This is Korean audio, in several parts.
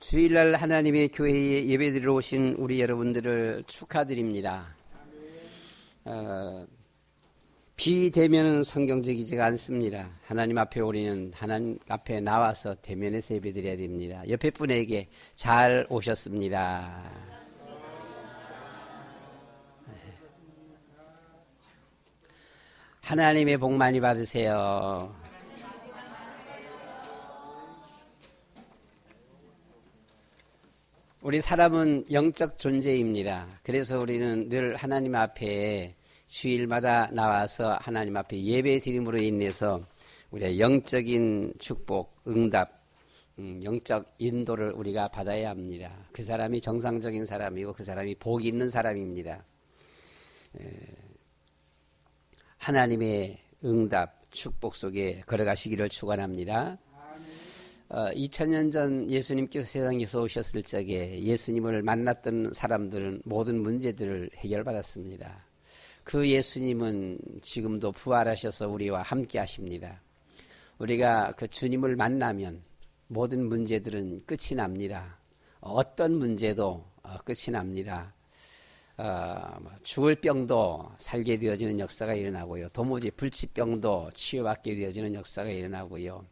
주일날 하나님의 교회에 예배드리러 오신 우리 여러분들을 축하드립니다. 비대면은 성경적이지가 않습니다. 하나님 앞에 우리는 하나님 앞에 나와서 대면해서 예배드려야 됩니다. 옆에 분에게 잘 오셨습니다. 하나님의 복 많이 받으세요. 우리 사람은 영적 존재입니다. 그래서 우리는 늘 하나님 앞에 주일마다 나와서 하나님 앞에 예배 드림으로 인해서 우리의 영적인 축복, 응답, 영적 인도를 우리가 받아야 합니다. 그 사람이 정상적인 사람이고 그 사람이 복이 있는 사람입니다. 하나님의 응답, 축복 속에 걸어가시기를 축원합니다. 2000년 전 예수님께서 세상에서 오셨을 적에 예수님을 만났던 사람들은 모든 문제들을 해결받았습니다. 그 예수님은 지금도 부활하셔서 우리와 함께 하십니다. 우리가 그 주님을 만나면 모든 문제들은 끝이 납니다. 어떤 문제도 끝이 납니다. 죽을 병도 살게 되어지는 역사가 일어나고요. 도무지 불치병도 치유받게 되어지는 역사가 일어나고요.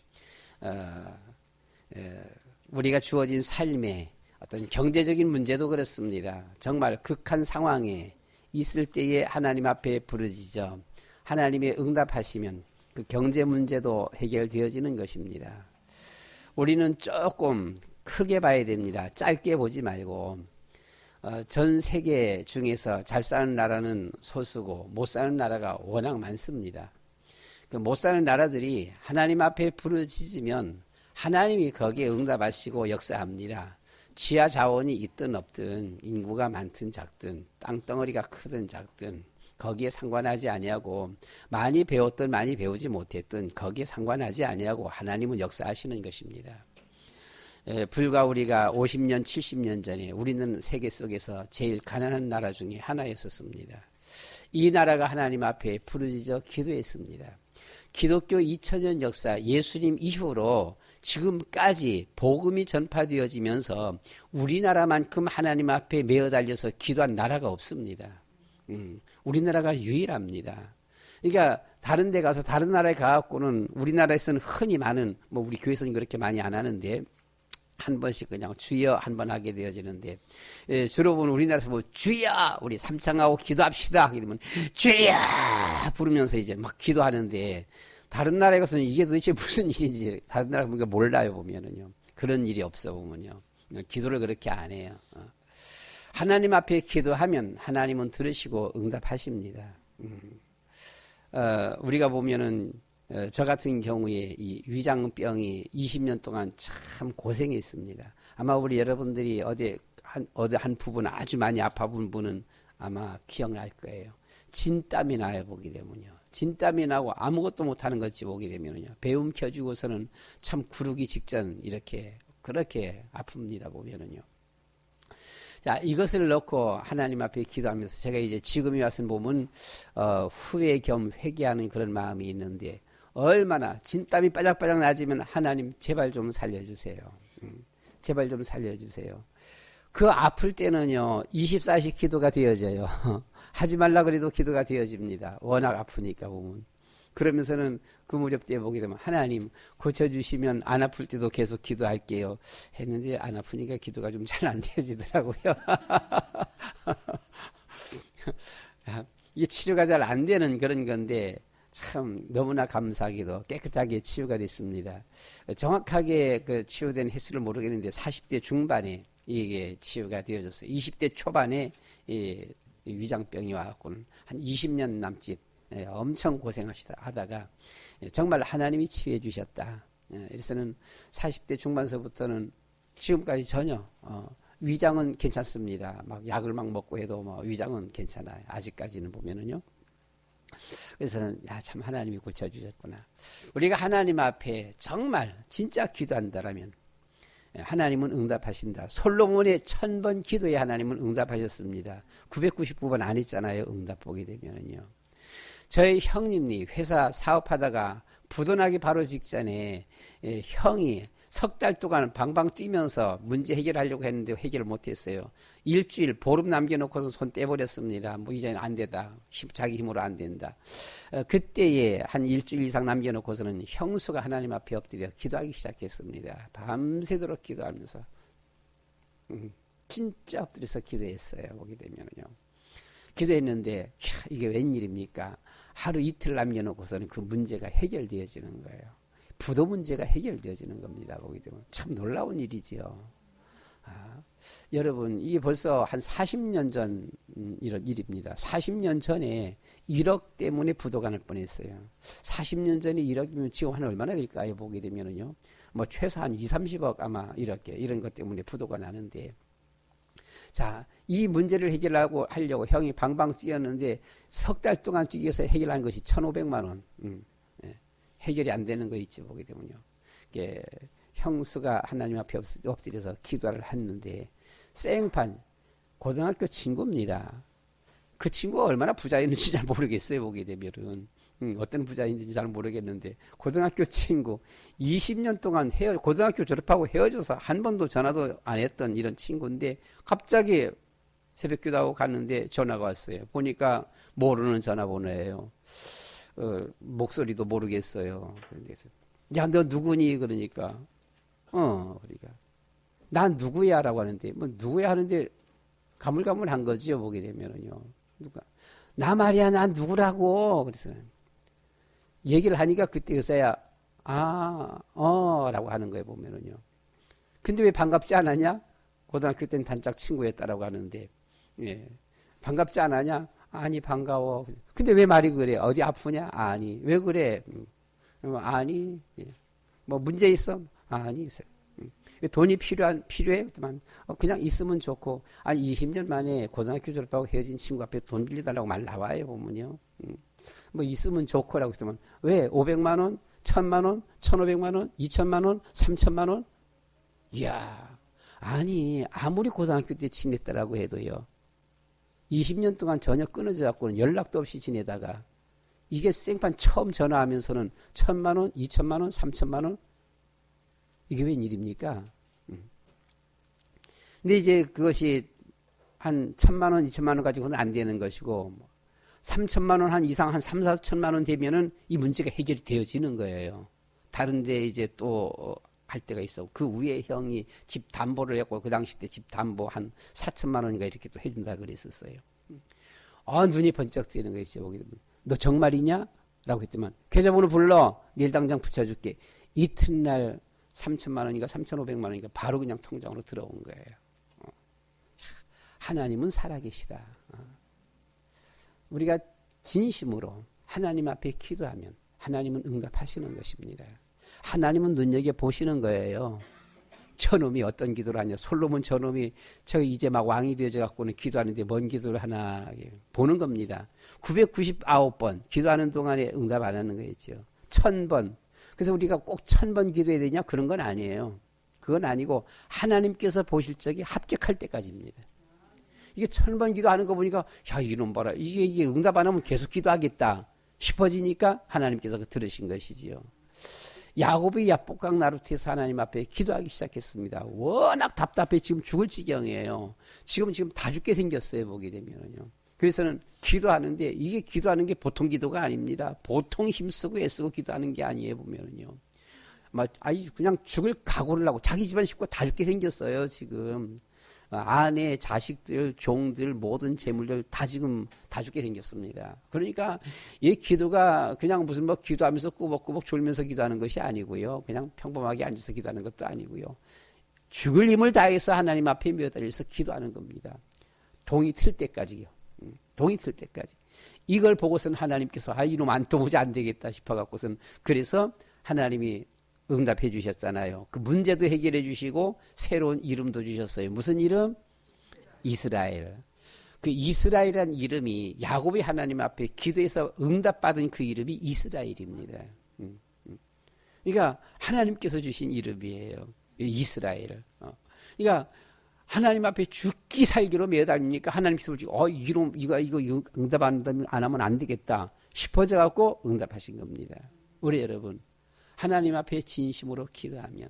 우리가 주어진 삶에 어떤 경제적인 문제도 그렇습니다. 정말 극한 상황에 있을 때에 하나님 앞에 부르짖어 하나님의 응답하시면 그 경제 문제도 해결되어지는 것입니다. 우리는 조금 크게 봐야 됩니다. 짧게 보지 말고 전 세계 중에서 잘 사는 나라는 소수고 못 사는 나라가 워낙 많습니다. 그 못 사는 나라들이 하나님 앞에 부르짖으면 하나님이 거기에 응답하시고 역사합니다. 지하 자원이 있든 없든 인구가 많든 작든 땅덩어리가 크든 작든 거기에 상관하지 아니하고 많이 배웠든 많이 배우지 못했든 거기에 상관하지 아니하고 하나님은 역사하시는 것입니다. 불과 우리가 50년 70년 전에 우리는 세계 속에서 제일 가난한 나라 중에 하나였었습니다. 이 나라가 하나님 앞에 부르짖어 기도했습니다. 기독교 2000년 역사 예수님 이후로 지금까지 복음이 전파되어지면서 우리나라만큼 하나님 앞에 매어 달려서 기도한 나라가 없습니다. 우리나라가 유일합니다. 그러니까 다른 데 가서 다른 나라에 가갖고는 우리나라에서는 흔히 많은 우리 교회에서는 그렇게 많이 안 하는데 한 번씩 그냥 주여 한 번 하게 되어지는데 주로 보면 우리나라에서 주여 우리 삼창하고 기도합시다 그러면 주여 부르면서 이제 막 기도하는데 다른 나라에 가서는 이게 도대체 무슨 일인지 다른 나라 보니까 몰라요. 보면은요 그런 일이 없어 보면요 기도를 그렇게 안 해요. 하나님 앞에 기도하면 하나님은 들으시고 응답하십니다. 우리가 보면은 저 같은 경우에 이 위장병이 20년 동안 참 고생했습니다. 아마 우리 여러분들이 어디 한 부분 아주 많이 아파본 분은 아마 기억날 거예요. 진땀이 나요, 보게 되면요. 진땀이 나고 아무것도 못하는 것이 보게 되면요. 배움 켜주고서는 참 구르기 직전 그렇게 아픕니다, 보면은요. 자, 이것을 놓고 하나님 앞에 기도하면서 제가 이제 지금에 와서 보면, 후회 겸 회개하는 그런 마음이 있는데, 얼마나 진땀이 바짝바짝 나지면 하나님 제발 좀 살려주세요. 제발 좀 살려주세요. 그 아플 때는요 24시 기도가 되어져요. 하지 말라 그래도 기도가 되어집니다. 워낙 아프니까 보면. 그러면서는 그 무렵 때 보게 되면 하나님 고쳐주시면 안 아플 때도 계속 기도할게요 했는데 안 아프니까 기도가 좀 잘 안 되어지더라고요. 이게 치료가 잘 안 되는 그런 건데 참 너무나 감사하게도 깨끗하게 치유가 됐습니다. 정확하게 그 치유된 횟수를 모르겠는데 40대 중반에 이게 치유가 되어졌어요. 20대 초반에 이 위장병이 와갖고는 한 20년 남짓 엄청 고생하다가 정말 하나님이 치유해 주셨다. 그래서는 40대 중반서부터는 지금까지 전혀 위장은 괜찮습니다. 막 약을 막 먹고 해도 위장은 괜찮아요. 아직까지는 보면은요. 그래서는 참 하나님이 고쳐주셨구나. 우리가 하나님 앞에 정말 진짜 기도한다라면 하나님은 응답하신다. 솔로몬의 1000번 기도에 하나님은 응답하셨습니다. 999번 안 했잖아요. 응답 보게 되면은요. 저희 형님이 회사 사업하다가 부도나기 바로 직전에 형이 석 달 동안 방방 뛰면서 문제 해결하려고 했는데 해결을 못했어요. 일주일 보름 남겨놓고서 손 떼버렸습니다. 뭐 이제는 안 되다. 자기 힘으로 안 된다. 그때에 한 일주일 이상 남겨놓고서는 형수가 하나님 앞에 엎드려 기도하기 시작했습니다. 밤새도록 기도하면서 진짜 엎드려서 기도했어요. 보게 되면요. 기도했는데 이게 웬일입니까? 하루 이틀 남겨놓고서는 그 문제가 해결되어지는 거예요. 부도 문제가 해결되어지는 겁니다. 보게 되면 참 놀라운 일이지요. 여러분 이게 벌써 한 40년 전 이런 일입니다. 40년 전에 1억 때문에 부도가 날 뻔했어요. 40년 전에 1억이면 지금 한 얼마나 될까요? 보게 되면은요. 뭐 최소 한 2, 30억 아마 이런 것 때문에 부도가 나는데 자, 이 문제를 하려고 형이 방방 뛰었는데 석 달 동안 뛰어서 해결한 것이 1,500만 원. 해결이 안 되는 거 있죠. 보게 되면요. 형수가 하나님 앞에 엎드려서 기도를 했는데 생판 고등학교 친구입니다. 그 친구가 얼마나 부자였는지 잘 모르겠어요. 보게 되면은 어떤 부자인지 잘 모르겠는데 고등학교 친구 20년 동안 고등학교 졸업하고 헤어져서 한 번도 전화도 안 했던 이런 친구인데 갑자기 새벽 기도하고 갔는데 전화가 왔어요. 보니까 모르는 전화번호예요. 목소리도 모르겠어요. 그래서 야, 너 누구니? 그러니까 그러니까 난 누구야라고 하는데 뭐 누구야 하는데 가물가물한 거지요. 보게 되면은요. 누가 나 말이야, 난 누구라고. 그래서 얘기를 하니까 그때서야 라고 하는 거예요. 보면은요. 근데 왜 반갑지 않았냐? 고등학교 때는 단짝 친구였다라고 하는데 반갑지 않았냐? 아니 반가워. 근데 왜 말이 그래? 어디 아프냐? 아니. 왜 그래? 아니. 뭐 문제 있어? 아니. 있어요. 돈이 필요해? 그냥 있으면 좋고. 아니 20년 만에 고등학교 졸업하고 헤어진 친구 앞에 돈 빌려달라고 말 나와요. 보면요. 뭐 있으면 좋고라고 했더만 왜? 500만 원? 1000만 원? 1500만 원? 2000만 원? 3000만 원? 이야. 아니 아무리 고등학교 때 친했다라고 해도요. 20년 동안 전혀 끊어져 갖고는 연락도 없이 지내다가 이게 생판 처음 전화하면서는 1000만 원, 2000만 원, 3000만 원 이게 웬일입니까? 근데 이제 그것이 한 1000만 원, 2000만 원 가지고는 안 되는 것이고 3000만 원 한 이상 한 3, 4천만 원 되면은 이 문제가 해결이 되어지는 거예요. 다른데 이제 또 할 때가 있어. 그 위에 형이 집 담보를 했고 그 당시 때 집 담보 한 4천만 원인가 이렇게 또 해준다 그랬었어요. 눈이 번쩍 뜨이는 거 있죠. 너 정말이냐? 라고 했더만 계좌번호 불러. 내일 당장 붙여줄게. 이튿날 3천만 원인가 3,500만 원인가 바로 그냥 통장으로 들어온 거예요. 하나님은 살아계시다. 우리가 진심으로 하나님 앞에 기도하면 하나님은 응답하시는 것입니다. 하나님은 눈여겨보시는 거예요. 저놈이 어떤 기도를 하냐. 솔로몬 저놈이 이제 막 왕이 되어져 갖고는 기도하는데 뭔 기도를 하나 보는 겁니다. 999번 기도하는 동안에 응답 안 하는 거겠죠. 1000번. 그래서 우리가 꼭 1000번 기도해야 되냐? 그런 건 아니에요. 그건 아니고 하나님께서 보실 적이 합격할 때까지입니다. 이게 1000번 기도하는 거 보니까 야 이놈 봐라. 이게 응답 안 하면 계속 기도하겠다 싶어지니까 하나님께서 들으신 것이지요. 야곱이 야복강 나루트에서 하나님 앞에 기도하기 시작했습니다. 워낙 답답해 지금 죽을 지경이에요. 지금 다 죽게 생겼어요. 보게 되면요. 그래서는 기도하는데 이게 기도하는 게 보통 기도가 아닙니다. 보통 힘쓰고 애쓰고 기도하는 게 아니에요. 보면은요. 그냥 죽을 각오를 하고 자기 집안 식구 다 죽게 생겼어요. 지금 아내, 자식들, 종들, 모든 재물들 다 지금 다 죽게 생겼습니다. 그러니까 이 기도가 그냥 무슨 기도하면서 꾸벅꾸벅 졸면서 기도하는 것이 아니고요. 그냥 평범하게 앉아서 기도하는 것도 아니고요. 죽을 힘을 다해서 하나님 앞에 매달려서 기도하는 겁니다. 동이 틀 때까지요. 동이 틀 때까지. 이걸 보고서는 하나님께서 이놈 안 떠보지 안 되겠다 싶어갖고선 그래서 하나님이 응답해 주셨잖아요. 그 문제도 해결해 주시고 새로운 이름도 주셨어요. 무슨 이름? 이스라엘. 그 이스라엘이라는 이름이 야곱이 하나님 앞에 기도해서 응답받은 그 이름이 이스라엘입니다. 그러니까 하나님께서 주신 이름이에요. 이스라엘. 그러니까 하나님 앞에 죽기 살기로 매달리니까 하나님께서 이거 응답 안 하면 안 되겠다 싶어져 갖고 응답하신 겁니다. 우리 여러분 하나님 앞에 진심으로 기도하면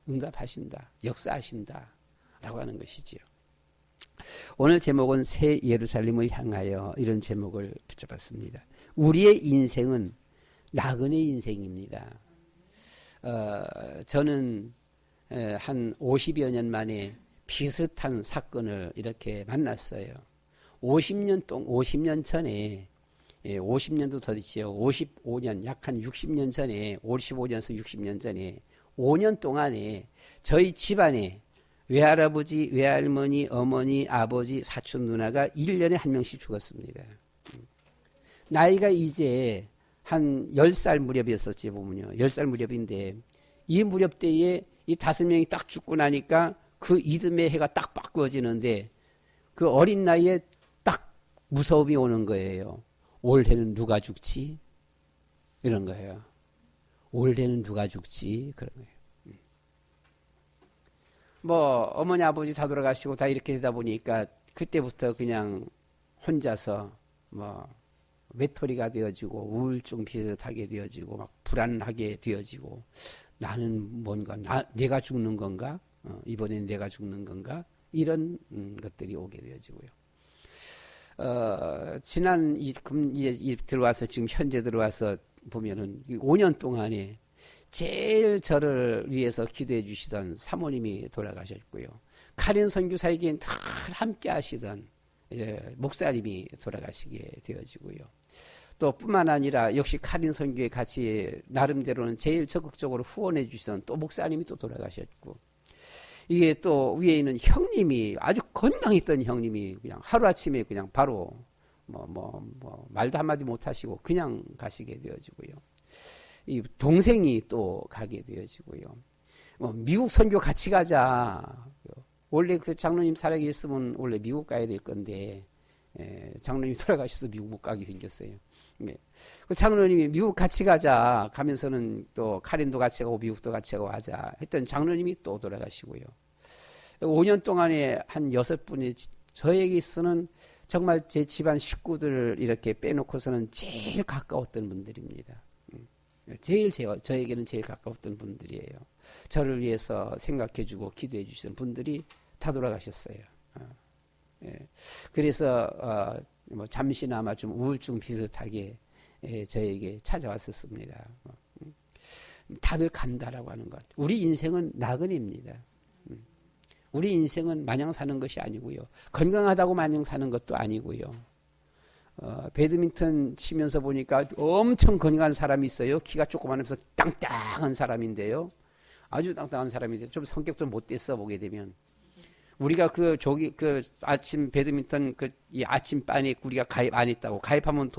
응답하신다, 역사하신다 라고 하는 것이지요. 오늘 제목은 새 예루살렘을 향하여 이런 제목을 붙여봤습니다. 우리의 인생은 나그네 인생입니다. 저는 한 50여 년 만에 비슷한 사건을 이렇게 만났어요. 50년 전에, 50년도 더 됐지요. 55년, 약 한 60년 전에, 55년에서 60년 전에, 5년 동안에 저희 집안에 외할아버지, 외할머니, 어머니, 아버지, 사촌 누나가 1년에 한 명씩 죽었습니다. 나이가 이제 한 10살 무렵이었었지, 보면요. 10살 무렵인데, 이 무렵 때에 이 5명이 딱 죽고 나니까 그 이듬해 해가 딱 바꾸어지는데, 그 어린 나이에 딱 무서움이 오는 거예요. 올해는 누가 죽지? 이런 거예요. 올해는 누가 죽지? 그런 거예요. 뭐 어머니 아버지 다 돌아가시고 다 이렇게 되다 보니까 그때부터 그냥 혼자서 뭐 외톨이가 되어지고 우울증 비슷하게 되어지고 막 불안하게 되어지고 나는 뭔가 내가 죽는 건가? 이번엔 내가 죽는 건가? 이런 것들이 오게 되어지고요. 지난 들어와서 지금 현재 들어와서 보면은 5년 동안에 제일 저를 위해서 기도해 주시던 사모님이 돌아가셨고요. 카린 선교사에겐 늘 함께 하시던 목사님이 돌아가시게 되어지고요. 또 뿐만 아니라 역시 카린 선교에 같이 나름대로는 제일 적극적으로 후원해 주시던 또 목사님이 또 돌아가셨고, 이게 또 위에 있는 형님이 아주 건강했던 형님이 그냥 하루아침에 그냥 바로 말도 한마디 못 하시고 그냥 가시게 되어지고요. 이 동생이 또 가게 되어지고요. 미국 선교 같이 가자. 원래 그 장로님 살아계셨으면 원래 미국 가야 될 건데, 장로님 돌아가셔서 미국 못 가게 생겼어요. 그 장로님이 미국 같이 가자 가면서는 또 카린도 같이 가고 미국도 같이 가고 하자 했던 장로님이 또 돌아가시고요. 5년 동안에 한 6분이 저에게 있어서는 정말 제 집안 식구들을 이렇게 빼놓고서는 제일 가까웠던 분들입니다. 저에게는 제일 가까웠던 분들이에요. 저를 위해서 생각해주고 기도해 주시는 분들이 다 돌아가셨어요. 그래서 뭐 잠시나마 좀 우울증 비슷하게 저에게 찾아왔었습니다. 다들 간다라고 하는 것. 우리 인생은 나그네입니다. 우리 인생은 마냥 사는 것이 아니고요. 건강하다고 마냥 사는 것도 아니고요. 배드민턴 치면서 보니까 엄청 건강한 사람이 있어요. 키가 조그마하면서 땅땅한 사람인데요. 아주 땅땅한 사람인데 좀 성격도 못됐어 보게 되면. 우리가 그 아침 배드민턴 이 아침반에 우리가 가입 안 했다고. 가입하면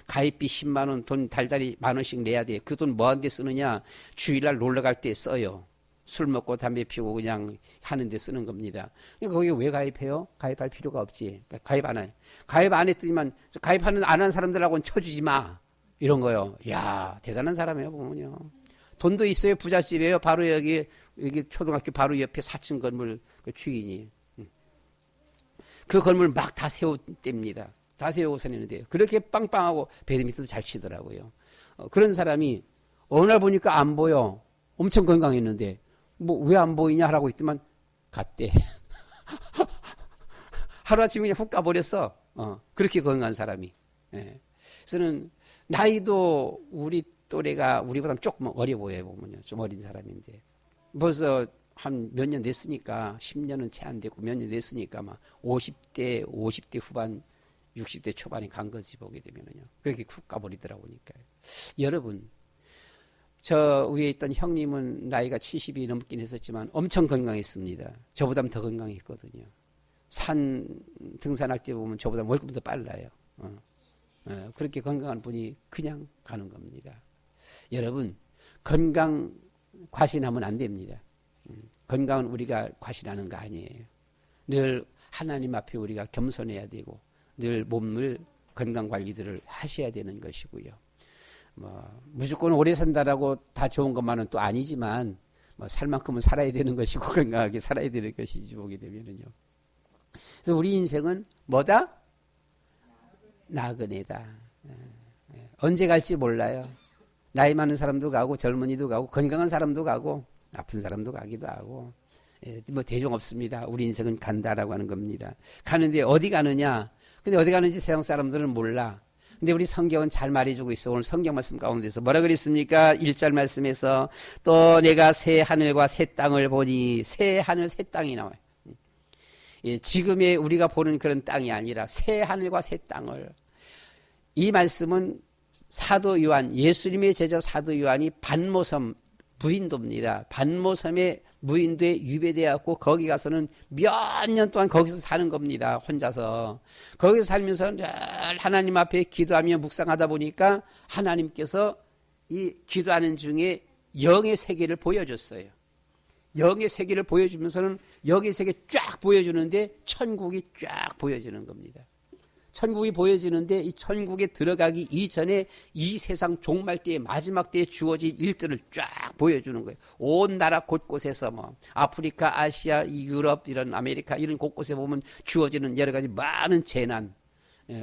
가입비 10만 원, 돈 달달이 10,000원씩 내야 돼. 그 돈 뭐 하는 데 쓰느냐? 주일날 놀러 갈 때 써요. 술 먹고 담배 피우고 그냥 하는데 쓰는 겁니다. 그러니까 거기 왜 가입해요? 가입할 필요가 없지. 가입 안 해. 가입 안 했더니만 안 한 사람들하고는 쳐주지 마. 이런 거요. 야, 대단한 사람이에요, 보면요. 돈도 있어요. 부잣집이에요. 바로 여기 초등학교 바로 옆에 4층 건물 그 주인이. 그 건물 막 다 세웠답니다. 다 세우고 있는데 그렇게 빵빵하고 배드민턴도 잘 치더라고요. 그런 사람이 어느 날 보니까 안 보여. 엄청 건강했는데 뭐 왜 안 보이냐 하라고 했더만 갔대. 하루아침에 그냥 훅 가버렸어. 그렇게 건강한 사람이. 그래서는 나이도 우리 또래가 우리보다 조금 어려 보여요. 보면요. 좀 어린 사람인데 벌써 한 몇 년 됐으니까 10년은 채 안 되고 몇 년 됐으니까 막 50대 후반 60대 초반에 간 거지 보게 되면은요. 그렇게 훅 가버리더라고 보니까요. 여러분, 저 위에 있던 형님은 나이가 70이 넘긴 했었지만 엄청 건강했습니다. 저보다 더 건강했거든요. 산 등산할 때 보면 저보다 월급이 더 빨라요. 그렇게 건강한 분이 그냥 가는 겁니다. 여러분, 건강 과신하면 안 됩니다. 건강은 우리가 과신하는 거 아니에요. 늘 하나님 앞에 우리가 겸손해야 되고 늘 몸을 건강 관리들을 하셔야 되는 것이고요. 무조건 오래 산다라고 다 좋은 것만은 또 아니지만 살 만큼은 살아야 되는 것이고 건강하게 살아야 되는 것이지 보게 되면은요. 그래서 우리 인생은 뭐다? 나그네다. 언제 갈지 몰라요. 나이 많은 사람도 가고 젊은이도 가고 건강한 사람도 가고 아픈 사람도 가기도 하고, 뭐 대종 없습니다. 우리 인생은 간다라고 하는 겁니다. 가는데 어디 가느냐? 근데 어디 가는지 세상 사람들은 몰라. 근데 우리 성경은 잘 말해주고 있어. 오늘 성경 말씀 가운데서 뭐라 그랬습니까? 1절 말씀에서 또 내가 새 하늘과 새 땅을 보니, 새 하늘 새 땅이 나와요. 지금의 우리가 보는 그런 땅이 아니라 새 하늘과 새 땅을. 이 말씀은 사도 요한, 예수님의 제자 사도 요한이 반모섬 무인도입니다. 반모섬에 무인도에 유배되었고 거기 가서는 몇 년 동안 거기서 사는 겁니다. 혼자서. 거기서 살면서 늘 하나님 앞에 기도하며 묵상하다 보니까 하나님께서 이 기도하는 중에 영의 세계를 보여줬어요. 영의 세계를 보여주면서는 영의 세계 쫙 보여주는데 천국이 쫙 보여지는 겁니다. 천국이 보여지는데 이 천국에 들어가기 이전에 이 세상 종말 때의 마지막 때에 주어질 일들을 쫙 보여주는 거예요. 온 나라 곳곳에서 뭐 아프리카, 아시아, 유럽, 이런 아메리카 이런 곳곳에 보면 주어지는 여러 가지 많은 재난,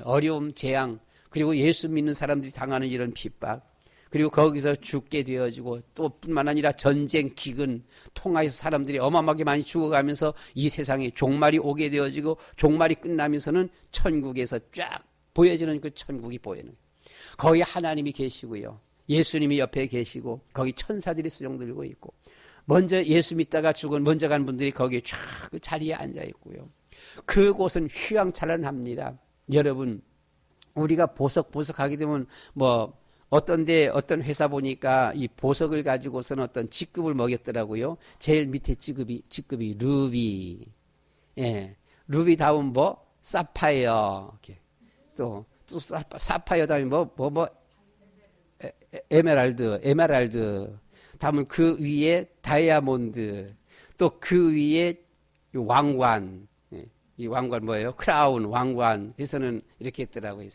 어려움, 재앙, 그리고 예수 믿는 사람들이 당하는 이런 핍박, 그리고 거기서 죽게 되어지고 또 뿐만 아니라 전쟁, 기근, 통하여서 사람들이 어마어마하게 많이 죽어가면서 이 세상에 종말이 오게 되어지고 종말이 끝나면서는 천국에서 쫙 보여지는 그 천국이 보이는 거예요. 거기 하나님이 계시고요. 예수님이 옆에 계시고 거기 천사들이 수종 들고 있고 먼저 예수 믿다가 죽은 먼저 간 분들이 거기에 쫙 그 자리에 앉아 있고요. 그곳은 휘황찬란합니다. 여러분, 우리가 보석하게 되면 뭐 어떤 회사 보니까 이 보석을 가지고서는 어떤 직급을 먹였더라고요. 제일 밑에 직급이 루비. 예. 루비 다음 뭐, 사파이어. 또 사파이어 다음에 에메랄드. 다음은 그 위에 다이아몬드. 또 그 위에 왕관. 예. 이 왕관 뭐예요? 크라운, 왕관. 해서는 이렇게 했더라고요.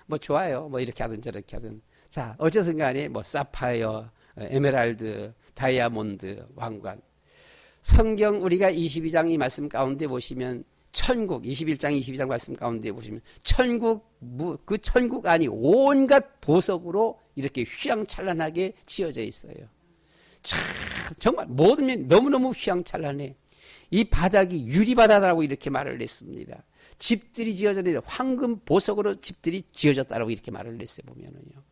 뭐 좋아요. 뭐 이렇게 하든 저렇게 하든. 자, 어쨌든 간에 뭐 사파이어, 에메랄드, 다이아몬드, 왕관. 성경 우리가 22장 이 말씀 가운데 보시면 천국, 21장, 22장 말씀 가운데 보시면 천국, 그 천국 안이 온갖 보석으로 이렇게 휘황찬란하게 지어져 있어요. 참, 정말 모든 면 너무너무 휘황찬란해. 이 바닥이 유리바다라고 이렇게 말을 했습니다. 집들이 지어졌는데 황금 보석으로 집들이 지어졌다라고 이렇게 말을 했어요. 보면은요.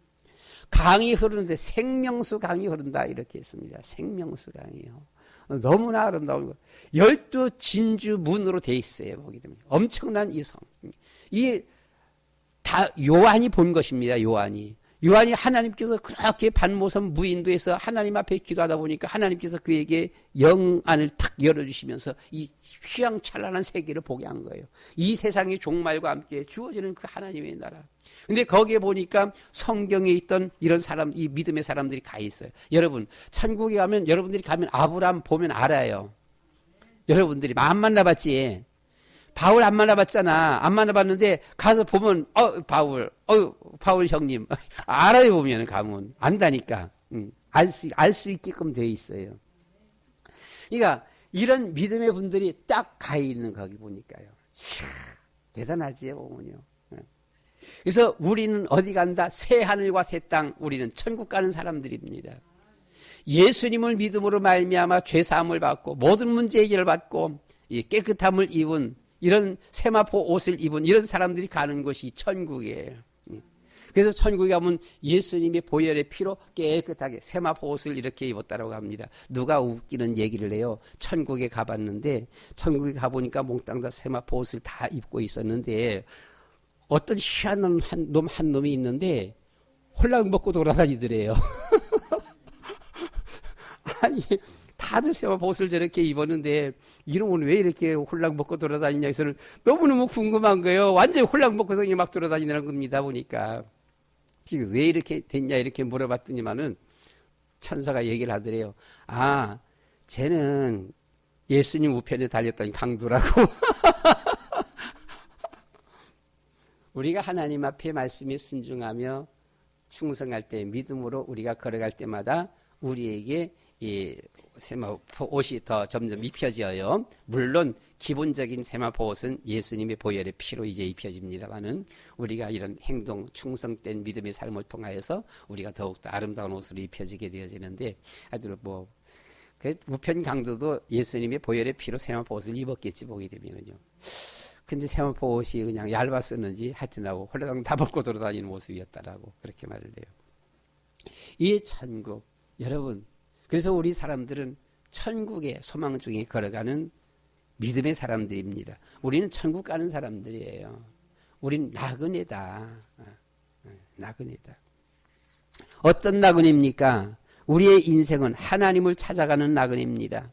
강이 흐르는데 생명수 강이 흐른다 이렇게 했습니다. 생명수 강이요. 너무나 아름다운 거. 12 진주 문으로 돼 있어요. 보게 되면 엄청난 이 성. 이 다 요한이 본 것입니다. 요한이 하나님께서 그렇게 반모섬 무인도에서 하나님 앞에 기도하다 보니까 하나님께서 그에게 영안을 탁 열어주시면서 이 휘황찬란한 세계를 보게 한 거예요. 이 세상의 종말과 함께 주어지는 그 하나님의 나라. 근데 거기에 보니까 성경에 있던 이런 사람, 이 믿음의 사람들이 가 있어요. 여러분, 천국에 가면, 여러분들이 가면 아브라함 보면 알아요. 여러분들이 안 만나봤지? 바울 안 만나봤잖아. 안 만나봤는데 가서 보면 바울 형님 알아요. 보면 가면 안다니까. 알 수 있게끔 돼 있어요. 그러니까 이런 믿음의 분들이 딱 가 있는 거기 보니까요. 이야, 대단하지 보면요. 그래서 우리는 어디 간다? 새 하늘과 새 땅. 우리는 천국 가는 사람들입니다. 예수님을 믿음으로 말미암아 죄 사함을 받고 모든 문제 해결을 받고 깨끗함을 입은 이런 세마포 옷을 입은 이런 사람들이 가는 곳이 천국이에요. 그래서 천국에 가면 예수님의 보혈의 피로 깨끗하게 세마포 옷을 이렇게 입었다고 합니다. 누가 웃기는 얘기를 해요. 천국에 가봤는데 천국에 가보니까 몽땅 다 세마포 옷을 다 입고 있었는데 어떤 희한한 한 놈이 있는데 홀랑 벗고 돌아다니더래요. 아니 다들 세마포 옷을 저렇게 입었는데 이놈은 왜 이렇게 홀랑 벗고 돌아다니냐 해서는 너무너무 궁금한 거예요. 완전히 홀랑 벗고서 막 돌아다니는 겁니다. 보니까 왜 이렇게 됐냐 이렇게 물어봤더니만은 천사가 얘기를 하더래요. 아, 쟤는 예수님 우편에 달렸던 강도라고. 우리가 하나님 앞에 말씀에 순종하며 충성할 때 믿음으로 우리가 걸어갈 때마다 우리에게 이 세마포 옷이 더 점점 입혀져요. 물론 기본적인 세마포 옷은 예수님의 보혈의 피로 이제 입혀집니다만은 우리가 이런 행동, 충성된 믿음의 삶을 통하여서 우리가 더욱더 아름다운 옷으로 입혀지게 되어지는데 하여튼 뭐 그 우편 강도도 예수님의 보혈의 피로 세마포 옷을 입었겠지, 보게 되면은요. 근데 세마포 옷이 그냥 얇았었는지 하여튼하고 홀라당 다 벗고 돌아다니는 모습이었다라고 그렇게 말을 해요. 이 천국, 여러분, 그래서 우리 사람들은 천국의 소망 중에 걸어가는 믿음의 사람들입니다. 우리는 천국 가는 사람들이에요. 우린 나그네다. 나그네다. 어떤 나그네입니까? 우리의 인생은 하나님을 찾아가는 나그네입니다.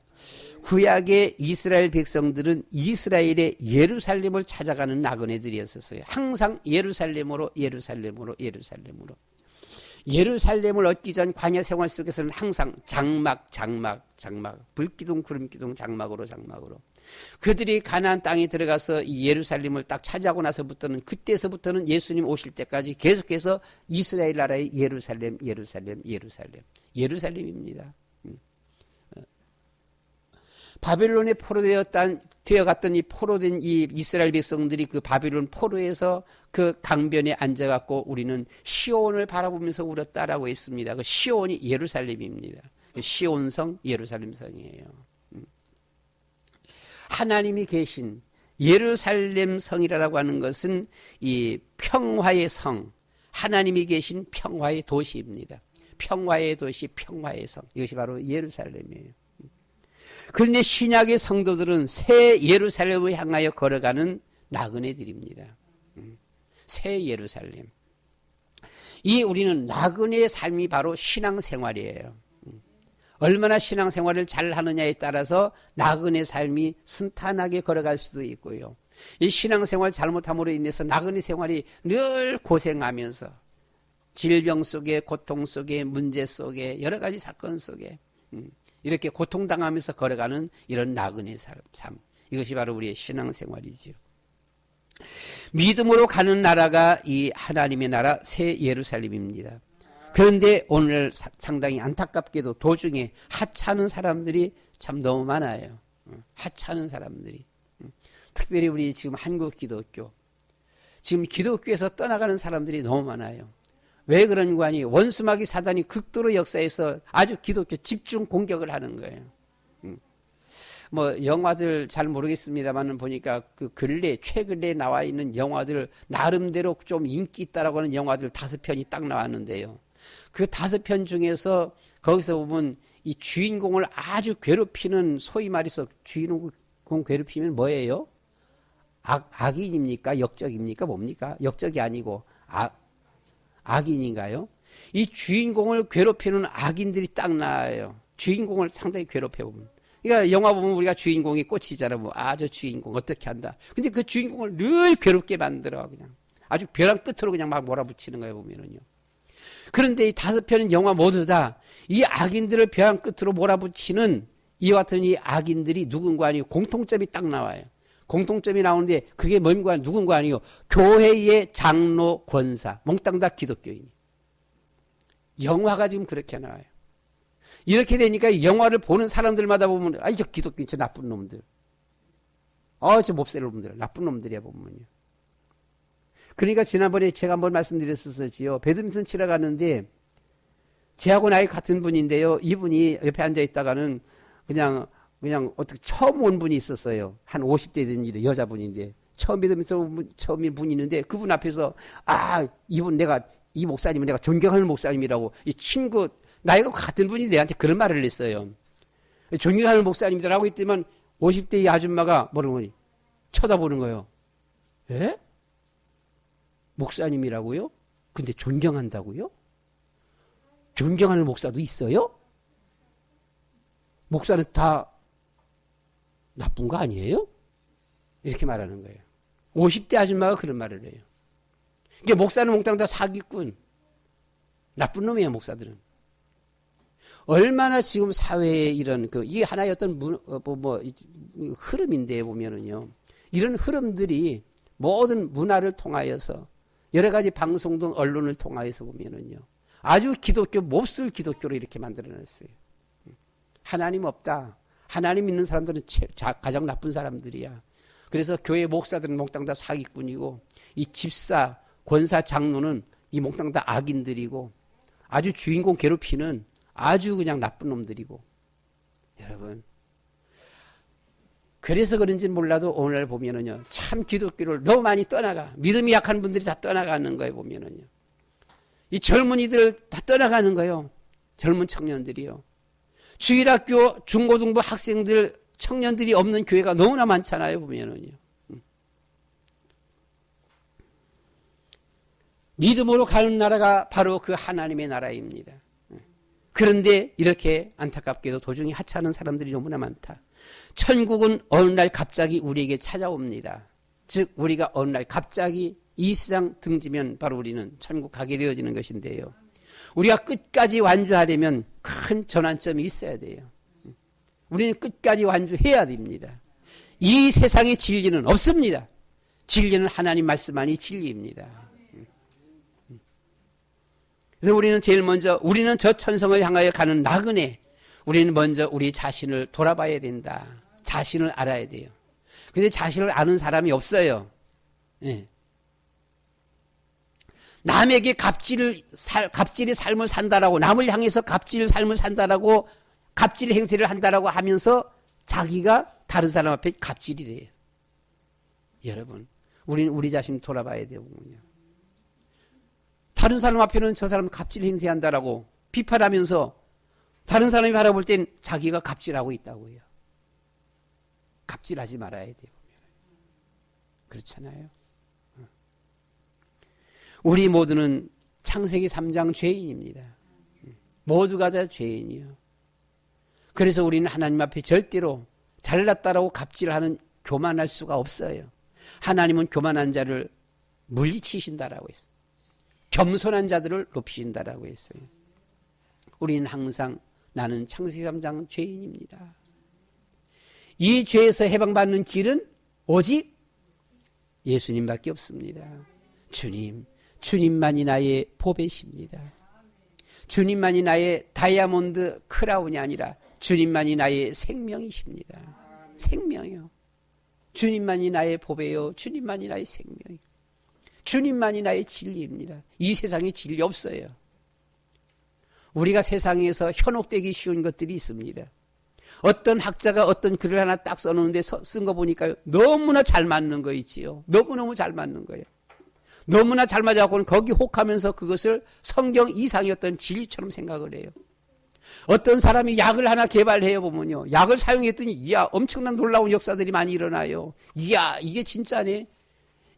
구약의 이스라엘 백성들은 이스라엘의 예루살렘을 찾아가는 나그네들이었었어요. 항상 예루살렘으로 예루살렘으로 예루살렘으로. 예루살렘을 얻기 전 광야 생활 속에서는 항상 장막 불기둥 구름기둥 장막으로 그들이 가나안 땅에 들어가서 이 예루살렘을 딱 차지하고 나서부터는 그때서부터는 예수님 오실 때까지 계속해서 이스라엘 나라의 예루살렘입니다. 바벨론에 되어갔던 이 포로된 이 이스라엘 백성들이 그 바벨론 포로에서 그 강변에 앉아갖고 우리는 시온을 바라보면서 울었다라고 했습니다. 그 시온이 예루살렘입니다. 그 시온성, 예루살렘성이에요. 하나님이 계신 예루살렘 성이라고 하는 것은 이 평화의 성, 하나님이 계신 평화의 도시입니다. 평화의 도시, 평화의 성. 이것이 바로 예루살렘이에요. 그런데 신약의 성도들은 새 예루살렘을 향하여 걸어가는 나그네들입니다. 새 예루살렘. 이 우리는 나그네의 삶이 바로 신앙생활이에요. 얼마나 신앙생활을 잘 하느냐에 따라서 나그네 삶이 순탄하게 걸어갈 수도 있고요. 이 신앙생활 잘못함으로 인해서 나그네 생활이 늘 고생하면서 질병 속에, 고통 속에, 문제 속에, 여러 가지 사건 속에 이렇게 고통당하면서 걸어가는 이런 나그네 삶. 이것이 바로 우리의 신앙생활이지요. 믿음으로 가는 나라가 이 하나님의 나라 새 예루살렘입니다. 그런데 오늘 상당히 안타깝게도 도중에 하찮은 사람들이 참 너무 많아요. 하찮은 사람들이. 특별히 우리 지금 한국 기독교. 지금 기독교에서 떠나가는 사람들이 너무 많아요. 왜 그런 거 아니? 원수마귀 사단이 극도로 역사에서 아주 기독교 집중 공격을 하는 거예요. 뭐 영화들 잘 모르겠습니다만 보니까 그 최근에 나와 있는 영화들 나름대로 좀 인기 있다라고 하는 영화들 5편이 딱 나왔는데요. 그 5편 중에서 거기서 보면 이 주인공을 아주 괴롭히는, 소위 말해서 주인공 괴롭히면 뭐예요? 악인입니까? 역적입니까? 뭡니까? 역적이 아니고 악인인가요? 이 주인공을 괴롭히는 악인들이 딱 나와요. 주인공을 상당히 괴롭혀보면. 그러니까 영화 보면 우리가 주인공이 꽂히잖아. 뭐, 저 주인공 어떻게 한다. 근데 그 주인공을 늘 괴롭게 만들어. 그냥. 아주 벼랑 끝으로 그냥 막 몰아붙이는 거예요, 보면은요. 그런데 이 5편은 영화 모두 다 이 악인들을 벼랑 끝으로 몰아붙이는 이와 같은 이 악인들이 누군가 아니고 공통점이 딱 나와요. 공통점이 나오는데 그게 뭔가 누군가 아니요. 교회의 장로, 권사, 몽땅 다 기독교인이. 영화가 지금 그렇게 나와요. 이렇게 되니까 영화를 보는 사람들마다 보면 저 기독교인, 저 나쁜 놈들. 저 몹쓸 놈들, 나쁜 놈들이야 보면요. 그러니까 지난번에 제가 한번 말씀드렸었지요. 배드민턴 치러 갔는데 제하고 나이 같은 분인데요. 이분이 옆에 앉아 있다가는 그냥 어떻게 처음 온 분이 있었어요. 한 50대 된 여자분인데 처음 분이 있는데 그분 앞에서 이분 이 목사님은 내가 존경하는 목사님이라고 이 친구 나이가 같은 분이 내한테 그런 말을 했어요. 존경하는 목사님이라고 했더만 50대 이 아줌마가 뭐라고 쳐다보는 거예요. 예? 목사님이라고요? 근데 존경한다고요? 존경하는 목사도 있어요? 목사는 다 나쁜 거 아니에요? 이렇게 말하는 거예요. 50대 아줌마가 그런 말을 해요. 그러니까 목사는 몽땅 다 사기꾼. 나쁜 놈이에요, 목사들은. 얼마나 지금 사회에 이런, 이게 하나의 어떤 흐름인데 보면은요. 이런 흐름들이 모든 문화를 통하여서 여러 가지 방송 등 언론을 통하여서 보면은요. 아주 몹쓸 기독교로 이렇게 만들어냈어요. 하나님 없다. 하나님 믿는 사람들은 가장 나쁜 사람들이야. 그래서 교회 목사들은 몽땅 다 사기꾼이고, 이 집사, 권사, 장로는 이 몽땅 다 악인들이고, 아주 주인공 괴롭히는 아주 그냥 나쁜 놈들이고, 여러분, 그래서 그런지 몰라도 오늘 보면은요, 참 기독교를 너무 많이 떠나가. 믿음이 약한 분들이 다 떠나가는 거예요, 보면은요. 이 젊은이들 다 떠나가는 거예요. 젊은 청년들이요. 주일학교, 중고등부 학생들, 청년들이 없는 교회가 너무나 많잖아요, 보면은요. 믿음으로 가는 나라가 바로 그 하나님의 나라입니다. 그런데 이렇게 안타깝게도 도중에 하찮은 사람들이 너무나 많다. 천국은 어느 날 갑자기 우리에게 찾아옵니다. 즉 우리가 어느 날 갑자기 이 세상 등지면 바로 우리는 천국 가게 되어지는 것인데요. 우리가 끝까지 완주하려면 큰 전환점이 있어야 돼요. 우리는 끝까지 완주해야 됩니다. 이 세상의 진리는 없습니다. 진리는 하나님 말씀만이 진리입니다. 그래서 우리는 제일 먼저 우리는 저 천성을 향하여 가는 나그네, 우리는 먼저 우리 자신을 돌아봐야 된다. 자신을 알아야 돼요. 근데 자신을 아는 사람이 없어요. 네. 남에게 갑질의 삶을 산다라고, 남을 향해서 갑질의 삶을 산다라고, 갑질 행세를 한다라고 하면서 자기가 다른 사람 앞에 갑질이래요. 여러분, 우리는 우리 자신 돌아봐야 돼요. 다른 사람 앞에는 저 사람 갑질 행세한다라고 비판하면서 다른 사람이 바라볼 땐 자기가 갑질하고 있다고요. 갑질하지 말아야 돼요. 그렇잖아요. 우리 모두는 창세기 3장 죄인입니다. 모두가 다 죄인이요. 그래서 우리는 하나님 앞에 절대로 잘났다라고 갑질하는 교만할 수가 없어요. 하나님은 교만한 자를 물리치신다라고 했어요. 겸손한 자들을 높이신다라고 했어요. 우리는 항상 나는 창세기 3장 죄인입니다. 이 죄에서 해방받는 길은 오직 예수님밖에 없습니다. 주님만이 나의 보배십니다. 주님만이 나의 다이아몬드 크라운이 아니라 주님만이 나의 생명이십니다. 생명이요. 주님만이 나의 보배요. 주님만이 나의 생명이요. 주님만이 나의 진리입니다. 이 세상에 진리 없어요. 우리가 세상에서 현혹되기 쉬운 것들이 있습니다. 어떤 학자가 어떤 글을 하나 딱 써놓는데 쓴 거 보니까 너무나 잘 맞는 거 있지요. 너무너무 잘 맞는 거예요. 너무나 잘 맞아갖고는 거기 혹하면서 그것을 성경 이상이었던 진리처럼 생각을 해요. 어떤 사람이 약을 하나 개발해요 보면요. 약을 사용했더니 이야 엄청난 놀라운 역사들이 많이 일어나요. 이야 이게 진짜네.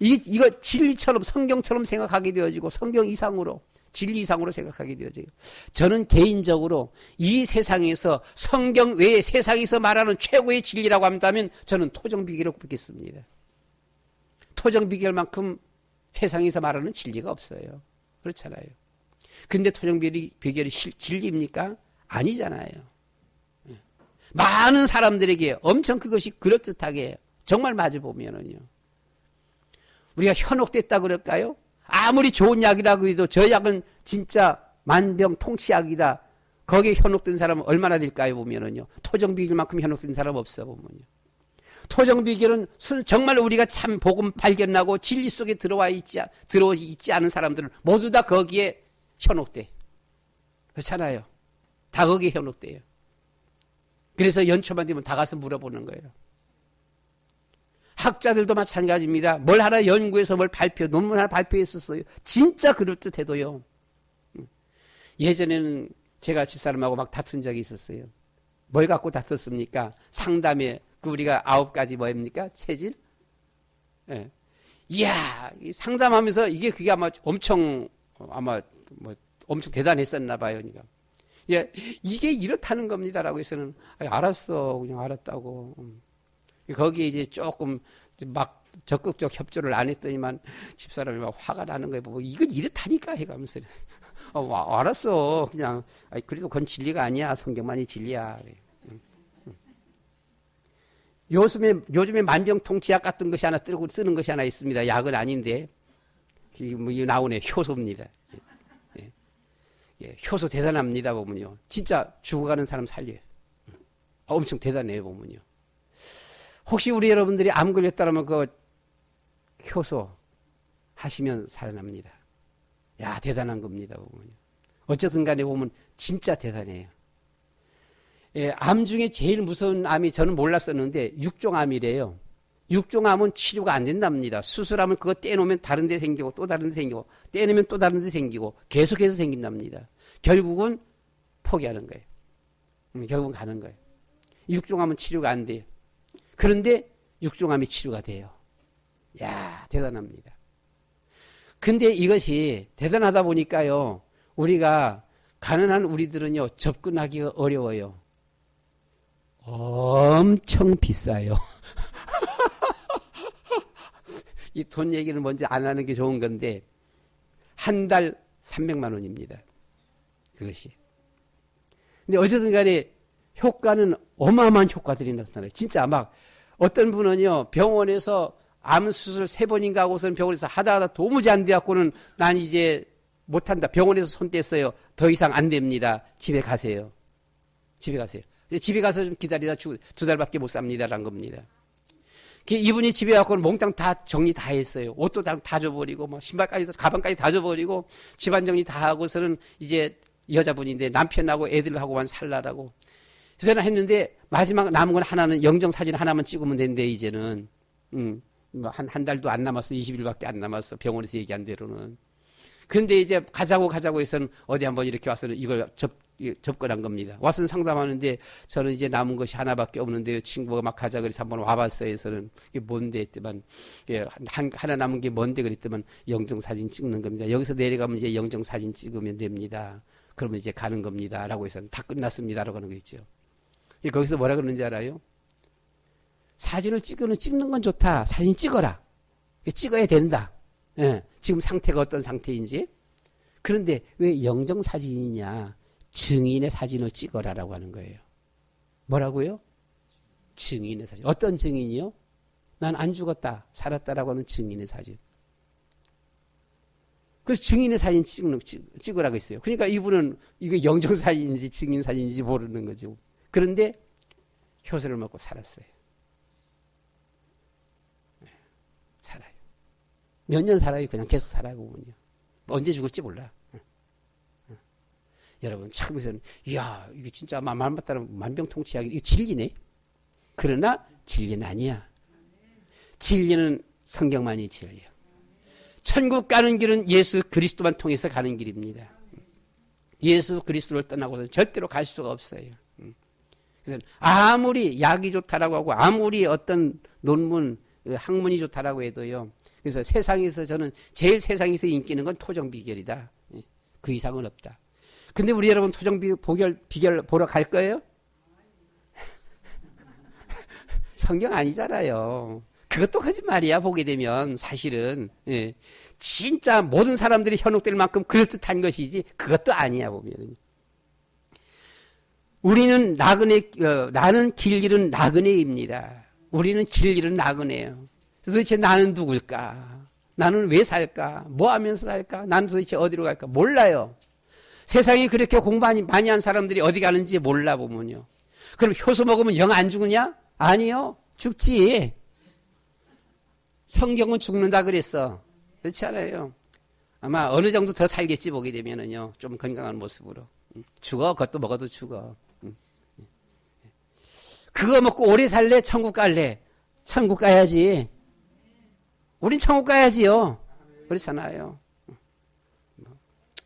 이거 진리처럼 성경처럼 생각하게 되어지고 성경 이상으로 진리 이상으로 생각하게 되어져요. 저는 개인적으로 이 세상에서 성경 외에 세상에서 말하는 최고의 진리라고 한다면 저는 토정비결을 꼽겠습니다. 토정비결만큼 세상에서 말하는 진리가 없어요. 그렇잖아요. 근데 토정비결이 진리입니까? 아니잖아요. 많은 사람들에게 엄청 그것이 그럴듯하게 정말 맞아 보면은요. 우리가 현혹됐다 그럴까요? 아무리 좋은 약이라고 해도 저 약은 진짜 만병통치약이다. 거기에 현혹된 사람은 얼마나 될까요? 보면은요. 토정비결만큼 현혹된 사람 없어 보면요. 토정비결은 정말 우리가 참 복음 발견하고 진리 속에 들어와 있지 않은 사람들은 모두 다 거기에 현혹돼. 그렇잖아요. 다 거기에 현혹돼요. 그래서 연초만 되면 다 가서 물어보는 거예요. 학자들도 마찬가지입니다. 뭘 하나 연구해서 뭘 논문 하나 발표했었어요. 진짜 그럴듯해도요. 예전에는 제가 집사람하고 막 다툰 적이 있었어요. 뭘 갖고 다퉜습니까? 상담에 우리가 9가지 뭐입니까? 체질? 예. 이야, 상담하면서 그게 아마 엄청 대단했었나 봐요. 그러니까. 예, 이게 이렇다는 겁니다라고 해서는 알았어. 그냥 알았다고. 거기에 이제 조금 막 적극적 협조를 안 했더니만 집사람이 막 화가 나는 거예요. 뭐 이건 이렇다니까 해가면서 알았어. 그냥 그래도 그건 진리가 아니야. 성경만이 진리야. 요즘에 만병통치약 같은 것이 하나 쓰는 것이 하나 있습니다. 약은 아닌데 나오네. 효소입니다. 예, 효소 대단합니다. 보면요. 진짜 죽어가는 사람 살려요. 엄청 대단해요. 보면요. 혹시 우리 여러분들이 암 걸렸다면 그 효소 하시면 살아납니다. 야, 대단한 겁니다. 보면요. 어쨌든 간에 보면 진짜 대단해요. 예, 암 중에 제일 무서운 암이 저는 몰랐었는데 육종암이래요. 육종암은 치료가 안 된답니다. 수술하면 그거 떼놓으면 다른 데 생기고 또 다른 데 생기고 떼놓으면 또 다른 데 생기고 계속해서 생긴답니다. 결국은 포기하는 거예요. 결국은 가는 거예요. 육종암은 치료가 안 돼요. 그런데 육종암이 치료가 돼요. 야, 대단합니다. 근데 이것이 대단하다 보니까요, 우리가 가난한 우리들은요 접근하기가 어려워요. 엄청 비싸요. 이 돈 얘기는 먼저 안 하는 게 좋은 건데 한 달 300만 원입니다. 그것이. 근데 어쨌든 간에 효과는 어마어마한 효과들이 나타나요. 진짜 막 어떤 분은요 병원에서 암 수술 3번인가 하고서는 병원에서 하다 도무지 안 돼갖고는 난 이제 못한다. 병원에서 손 뗐어요. 더 이상 안 됩니다. 집에 가세요. 집에 가세요. 집에 가서 좀 기다리다 2달밖에 못 삽니다라는 겁니다. 이분이 집에 가고는 몽땅 다 정리 다 했어요. 옷도 다 줘버리고, 뭐, 신발까지, 가방까지 다 줘버리고, 집안 정리 다 하고서는 이제 여자분인데 남편하고 애들하고만 살라라고. 그래서 했는데, 마지막 남은 건 하나는 영정사진 하나만 찍으면 된대, 이제는. 뭐, 한 달도 안 남았어. 20일밖에 안 남았어. 병원에서 얘기한 대로는. 근데 이제 가자고 해서는 어디 한번 이렇게 와서는 이걸 접근한 겁니다. 와서는 상담하는데 저는 이제 남은 것이 하나밖에 없는데 친구가 막 가자 그래서 한번 와봤어요. 해서는 이게 뭔데 했더만 예, 하나 남은 게 뭔데 그랬더만 영정사진 찍는 겁니다. 여기서 내려가면 이제 영정사진 찍으면 됩니다. 그러면 이제 가는 겁니다. 라고 해서 다 끝났습니다. 라고 하는 거 있죠. 거기서 뭐라 그러는지 알아요? 사진을 찍는 건 좋다. 사진 찍어라. 찍어야 된다. 예, 지금 상태가 어떤 상태인지. 그런데 왜 영정사진이냐? 증인의 사진을 찍어라라고 하는 거예요. 뭐라고요? 증인의 사진. 어떤 증인이요? 난 안 죽었다, 살았다라고 하는 증인의 사진. 그래서 증인의 사진 찍으라고 했어요. 그러니까 이분은 이게 영정사진인지 증인사진인지 모르는 거죠. 그런데 효소를 먹고 살았어요. 살아요. 몇 년 살아요? 그냥 계속 살아요, 보면요. 언제 죽을지 몰라. 여러분, 참, 이야, 이게 진짜 말 맞다면 만병통치약이, 이게 진리네? 그러나 진리는 아니야. 진리는 성경만이 진리야. 천국 가는 길은 예수 그리스도만 통해서 가는 길입니다. 예수 그리스도를 떠나고는 절대로 갈 수가 없어요. 그래서 아무리 약이 좋다라고 하고 아무리 어떤 논문, 학문이 좋다라고 해도요. 그래서 세상에서 저는 제일 세상에서 인기 있는 건 토정 비결이다. 그 이상은 없다. 근데 우리 여러분 토정 비결 보러 갈 거예요? 성경 아니잖아요. 그것도 거짓말이야. 보게 되면 사실은 예. 진짜 모든 사람들이 현혹될 만큼 그럴듯한 것이지 그것도 아니야 보면. 우리는 나는 길 잃은 나그네입니다. 우리는 길 잃은 나그네예요. 도대체 나는 누굴까? 나는 왜 살까? 뭐 하면서 살까? 나는 도대체 어디로 갈까? 몰라요. 세상에 그렇게 공부 많이 한 사람들이 어디 가는지 몰라 보면요. 그럼 효소 먹으면 영 안 죽으냐? 아니요. 죽지. 성경은 죽는다 그랬어. 그렇지 않아요. 아마 어느 정도 더 살겠지 보게 되면은요. 좀 건강한 모습으로. 죽어. 그것도 먹어도 죽어. 그거 먹고 오래 살래? 천국 갈래? 천국 가야지. 우린 천국 가야지요. 그렇잖아요.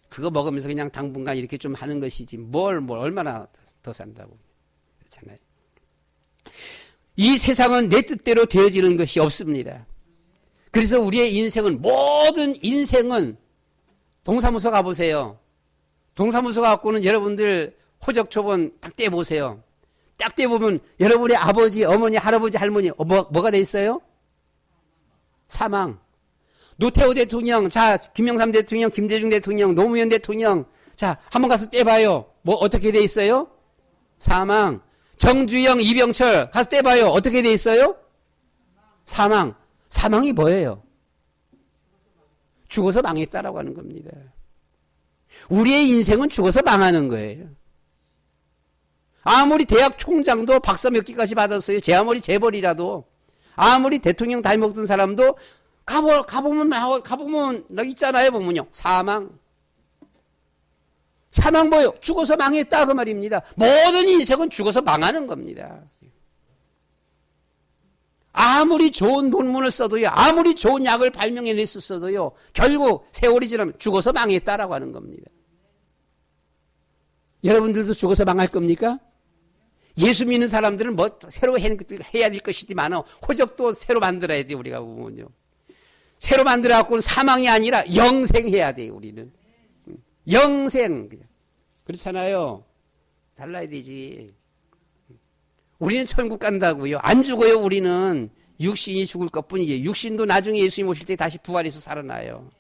그거 먹으면서 그냥 당분간 이렇게 좀 하는 것이지 뭘 얼마나 더 산다고. 그렇잖아요. 이 세상은 내 뜻대로 되어지는 것이 없습니다. 그래서 우리의 인생은 모든 인생은 동사무소 가보세요. 동사무소 가고는 여러분들 호적초본 딱 떼보세요. 딱 떼보면 여러분의 아버지, 어머니, 할아버지, 할머니 뭐가 돼 있어요? 사망. 노태우 대통령, 자, 김영삼 대통령, 김대중 대통령, 노무현 대통령, 자, 한번 가서 떼봐요. 뭐, 어떻게 돼 있어요? 사망. 정주영, 이병철, 가서 떼봐요. 어떻게 돼 있어요? 사망. 사망이 뭐예요? 죽어서 망했다라고 하는 겁니다. 우리의 인생은 죽어서 망하는 거예요. 아무리 대학 총장도 박사 몇 개까지 받았어요. 제 아무리 재벌이라도. 아무리 대통령 다 먹던 사람도 가보면 나 있잖아요, 보면요. 사망. 사망 뭐요? 죽어서 망했다 그 말입니다. 모든 인생은 죽어서 망하는 겁니다. 아무리 좋은 논문을 써도요, 아무리 좋은 약을 발명해냈었어도요, 결국 세월이 지나면 죽어서 망했다라고 하는 겁니다. 여러분들도 죽어서 망할 겁니까? 예수 믿는 사람들은 뭐 새로 해야 될 것이지만 호적도 새로 만들어야 돼. 우리가 보면요, 새로 만들어갖고는 사망이 아니라 영생해야 돼요. 우리는 영생. 그렇잖아요. 달라야 되지. 우리는 천국 간다고요. 안 죽어요. 우리는 육신이 죽을 것뿐이에요. 육신도 나중에 예수님 오실 때 다시 부활해서 살아나요.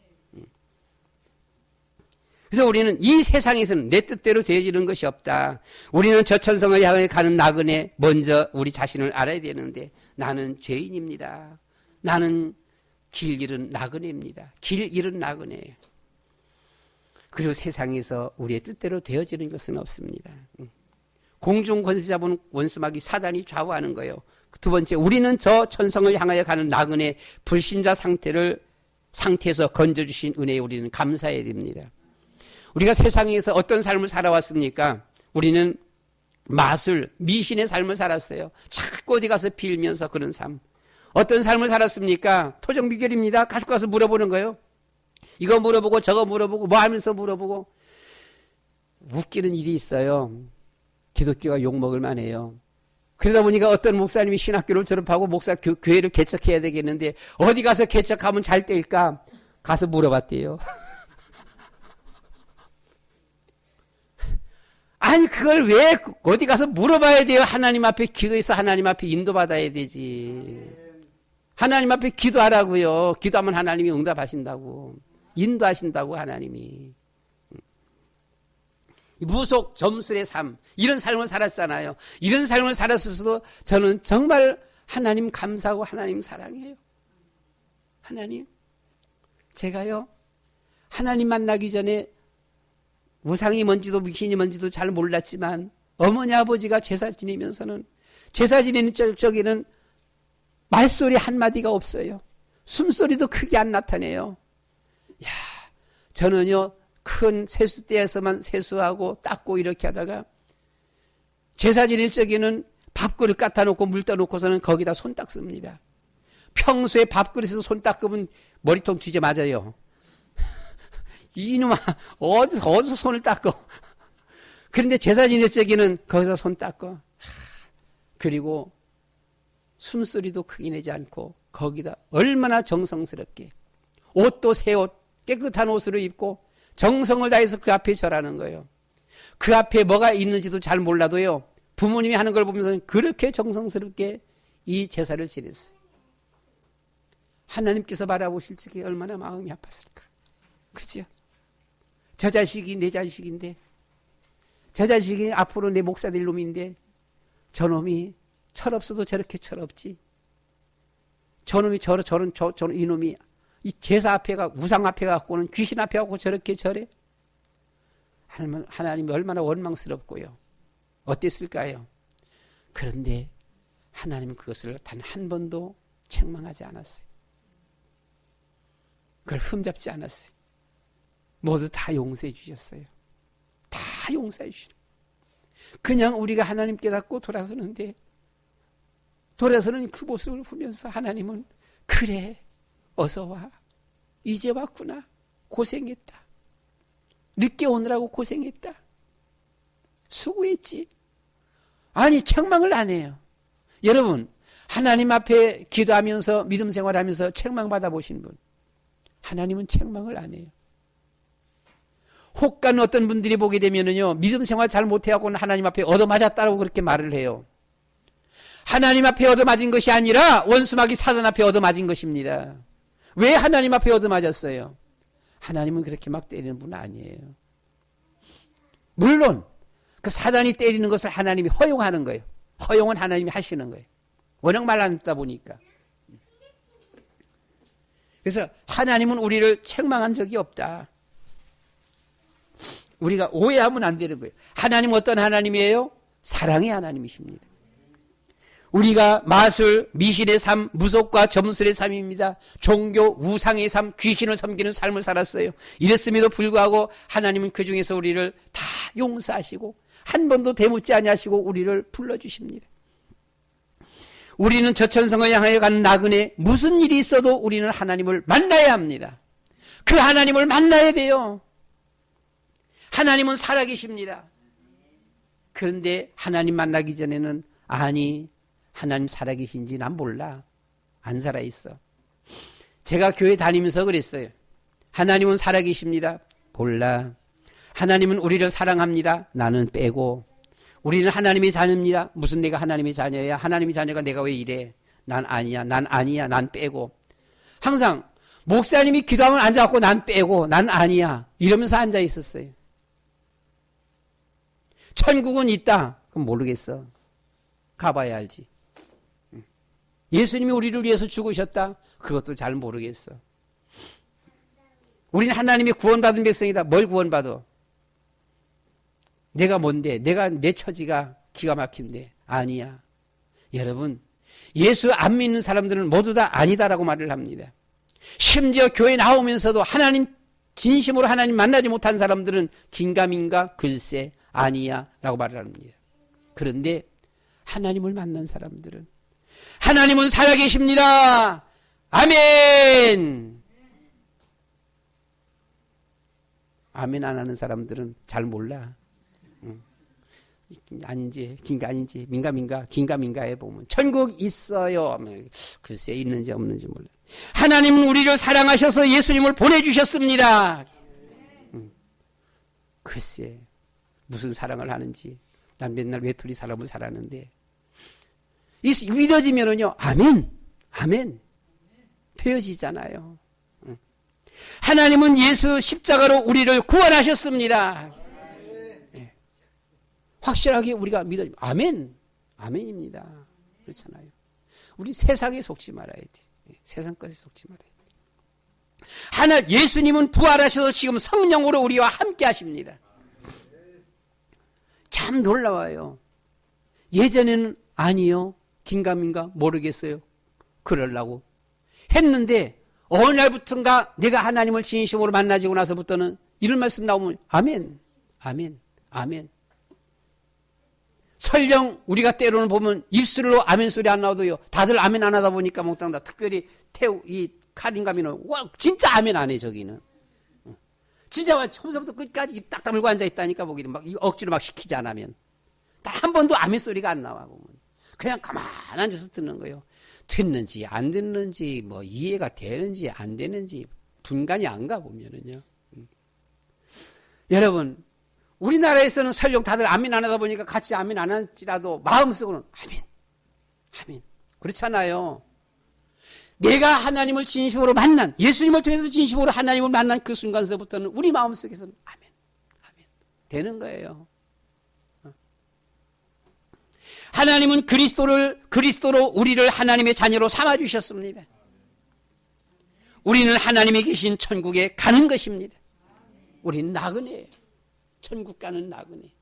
그래서 우리는 이 세상에서는 내 뜻대로 되어지는 것이 없다. 우리는 저 천성을 향해 가는 나그네 먼저 우리 자신을 알아야 되는데, 나는 죄인입니다. 나는 길 잃은 나그네입니다. 길 잃은 나그네. 그리고 세상에서 우리의 뜻대로 되어지는 것은 없습니다. 공중 권세 잡은 원수마귀 사단이 좌우하는 거예요. 두 번째, 우리는 저 천성을 향하여 가는 나그네 불신자 상태에서 건져주신 은혜에 우리는 감사해야 됩니다. 우리가 세상에서 어떤 삶을 살아왔습니까? 우리는 미신의 삶을 살았어요. 자꾸 어디 가서 빌면서 그런 삶. 어떤 삶을 살았습니까? 토종 비결입니다. 가지고 가서 물어보는 거예요. 이거 물어보고 저거 물어보고 뭐 하면서 물어보고. 웃기는 일이 있어요. 기독교가 욕먹을 만해요. 그러다 보니까 어떤 목사님이 신학교를 졸업하고 교회를 개척해야 되겠는데 어디 가서 개척하면 잘 될까? 가서 물어봤대요. 아니 그걸 왜 어디 가서 물어봐야 돼요? 하나님 앞에 기도해서 하나님 앞에 인도받아야 되지. 하나님 앞에 기도하라고요. 기도하면 하나님이 응답하신다고. 인도하신다고 하나님이. 무속 점술의 삶, 이런 삶을 살았잖아요. 이런 삶을 살았어도 저는 정말 하나님 감사하고 하나님 사랑해요. 하나님, 제가요 하나님 만나기 전에 우상이 뭔지도 미신이 뭔지도 잘 몰랐지만 어머니 아버지가 제사 지내면서는 제사 지내는 쪽에는 말소리 한마디가 없어요. 숨소리도 크게 안 나타내요. 야, 저는요 큰 세수대에서만 세수하고 닦고 이렇게 하다가 제사 지낼 적에는 밥그릇 갖다 놓고 물 떠놓고서는 거기다 손 닦습니다. 평소에 밥그릇에서 손 닦으면 머리통 뒤져 맞아요. 이놈아 어디서 손을 닦어. 그런데 제사 지낼 적에는 거기서 손 닦어. 그리고 숨소리도 크게 내지 않고 거기다 얼마나 정성스럽게 옷도 새 옷 깨끗한 옷으로 입고 정성을 다해서 그 앞에 절하는 거예요. 그 앞에 뭐가 있는지도 잘 몰라도요, 부모님이 하는 걸 보면서 그렇게 정성스럽게 이 제사를 지냈어요. 하나님께서 바라보실 적에 얼마나 마음이 아팠을까. 그죠? 저 자식이 내 자식인데, 저 자식이 앞으로 내 목사 될 놈인데, 저놈이 철없어도 저렇게 철없지. 저놈이 이놈이 이 제사 앞에 우상 앞에 갖고는 귀신 앞에 갖고 저렇게 절해? 하나님이 얼마나 원망스럽고요. 어땠을까요? 그런데 하나님은 그것을 단 한 번도 책망하지 않았어요. 그걸 흠잡지 않았어요. 모두 다 용서해 주셨어요. 다 용서해 주시는. 그냥 우리가 하나님 깨닫고 돌아서는데, 돌아서는 그 모습을 보면서 하나님은 그래 어서 와. 이제 왔구나. 고생했다. 늦게 오느라고 고생했다. 수고했지. 아니 책망을 안 해요. 여러분 하나님 앞에 기도하면서 믿음 생활하면서 책망받아 보신 분, 하나님은 책망을 안 해요. 혹간 어떤 분들이 보게 되면은요, 믿음 생활 잘 못해갖고는 하나님 앞에 얻어맞았다고 그렇게 말을 해요. 하나님 앞에 얻어맞은 것이 아니라 원수마귀 사단 앞에 얻어맞은 것입니다. 왜 하나님 앞에 얻어맞았어요? 하나님은 그렇게 막 때리는 분은 아니에요. 물론 그 사단이 때리는 것을 하나님이 허용하는 거예요. 허용은 하나님이 하시는 거예요. 워낙 말 안 듣다 보니까. 그래서 하나님은 우리를 책망한 적이 없다. 우리가 오해하면 안 되는 거예요. 하나님은 어떤 하나님이에요? 사랑의 하나님이십니다. 우리가 마술, 미신의 삶, 무속과 점술의 삶입니다. 종교, 우상의 삶, 귀신을 섬기는 삶을 살았어요. 이랬음에도 불구하고 하나님은 그 중에서 우리를 다 용서하시고 한 번도 대묻지 아니하시고 우리를 불러주십니다. 우리는 저천성을 향하여 가는 나그네, 무슨 일이 있어도 우리는 하나님을 만나야 합니다. 그 하나님을 만나야 돼요. 하나님은 살아계십니다. 그런데 하나님 만나기 전에는 아니 하나님 살아계신지 난 몰라. 안 살아있어. 제가 교회 다니면서 그랬어요. 하나님은 살아계십니다. 몰라. 하나님은 우리를 사랑합니다. 나는 빼고. 우리는 하나님의 자녀입니다. 무슨 내가 하나님의 자녀야? 하나님의 자녀가 내가 왜 이래? 난 아니야. 난 아니야. 난 빼고. 항상 목사님이 기도하면 앉아갖고 난 빼고 난 아니야. 이러면서 앉아 있었어요. 천국은 있다. 그럼 모르겠어. 가봐야 알지. 예수님이 우리를 위해서 죽으셨다. 그것도 잘 모르겠어. 우리는 하나님의 구원받은 백성이다. 뭘 구원받아? 내가 뭔데? 내 처지가 기가 막힌데. 아니야. 여러분, 예수 안 믿는 사람들은 모두 다 아니다라고 말을 합니다. 심지어 교회 나오면서도 하나님, 진심으로 하나님 만나지 못한 사람들은 긴가민가 글쎄 아니야 라고 말을 합니다. 그런데 하나님을 만난 사람들은 하나님은 살아계십니다. 아멘. 아멘 안 하는 사람들은 잘 몰라. 아닌지 긴가 아닌지 민가 긴가민가에 보면 천국 있어요. 글쎄 있는지 없는지 몰라. 하나님은 우리를 사랑하셔서 예수님을 보내주셨습니다. 글쎄 무슨 사랑을 하는지 난 맨날 외톨이 사람을 살았는데 믿어지면은요 아멘 되어지잖아요. 하나님은 예수 십자가로 우리를 구원하셨습니다. 확실하게 우리가 믿어지면 아멘입니다. 그렇잖아요. 우리 세상에 속지 말아야 돼. 세상 것에 속지 말아야 돼. 예수님은 부활하셔서 지금 성령으로 우리와 함께 하십니다. 참 놀라워요. 예전에는 아니요. 긴가민가 모르겠어요. 그러려고 했는데 어느 날부터인가 내가 하나님을 진심으로 만나지고 나서부터는 이런 말씀 나오면 아멘. 설령 우리가 때로는 보면 입술로 아멘 소리 안 나와도요. 다들 아멘 안 하다 보니까 못한다. 특별히 이 칼인가미는 와 진짜 아멘 안 해 저기는. 진짜 처음부터 끝까지 입 딱 다물고 앉아 있다니까 보기는 막 억지로 막 시키지 않으면 단 한 번도 아멘 소리가 안 나와 보면 그냥 가만 앉아서 듣는 거예요. 듣는지 안 듣는지 뭐 이해가 되는지 안 되는지 분간이 안 가 보면은요. 여러분 우리나라에서는 설령 다들 아멘 안 하다 보니까 같이 아멘 안 할지라도 마음속으로는 아멘 그렇잖아요. 내가 하나님을 진심으로 만난 예수님을 통해서 진심으로 하나님을 만난 그 순간서부터는 우리 마음속에서는 아멘 되는 거예요. 하나님은 그리스도로 우리를 하나님의 자녀로 삼아주셨습니다. 우리는 하나님이 계신 천국에 가는 것입니다. 우리는 나그네예요. 천국 가는 나그네.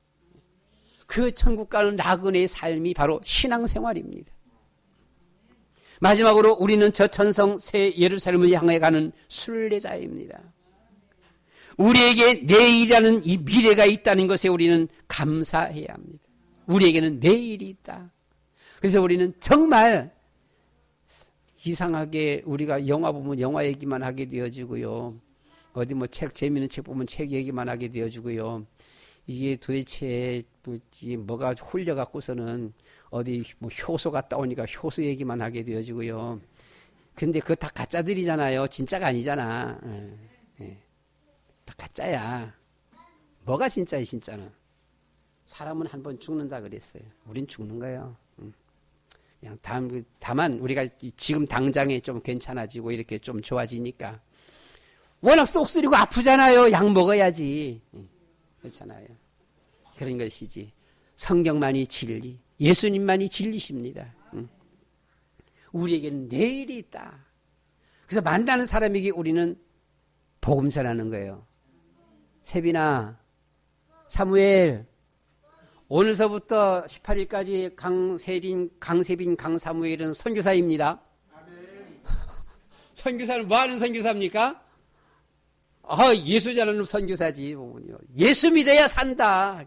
그 천국 가는 나그네의 삶이 바로 신앙생활입니다. 마지막으로 우리는 저 천성 새 예루살렘을 향해 가는 순례자입니다. 우리에게 내일이라는 이 미래가 있다는 것에 우리는 감사해야 합니다. 우리에게는 내일이 있다. 그래서 우리는 정말 이상하게 우리가 영화 보면 영화 얘기만 하게 되어지고요. 어디 뭐 재미있는 책 보면 책 얘기만 하게 되어지고요. 이게 도대체 뭐가 홀려갖고서는 어디 뭐 효소 갔다 오니까 효소 얘기만 하게 되어지고요. 근데 그거 다 가짜들이잖아요. 진짜가 아니잖아. 다 가짜야. 뭐가 진짜야, 진짜는. 사람은 한 번 죽는다 그랬어요. 우린 죽는 거예요. 그냥 다만 우리가 지금 당장에 좀 괜찮아지고 이렇게 좀 좋아지니까 워낙 쏙 쓰리고 아프잖아요. 약 먹어야지. 그렇잖아요. 그런 것이지. 성경만이 진리, 예수님만이 진리십니다. 우리에게는 내일이 있다. 그래서 만나는 사람에게 우리는 복음 전하는 거예요. 세빈아, 사무엘, 오늘서부터 18일까지 강세빈, 강사무엘은 선교사입니다. 선교사는 뭐 하는 선교사입니까? 예수 잘하는 선교사지. 예수 믿어야 산다.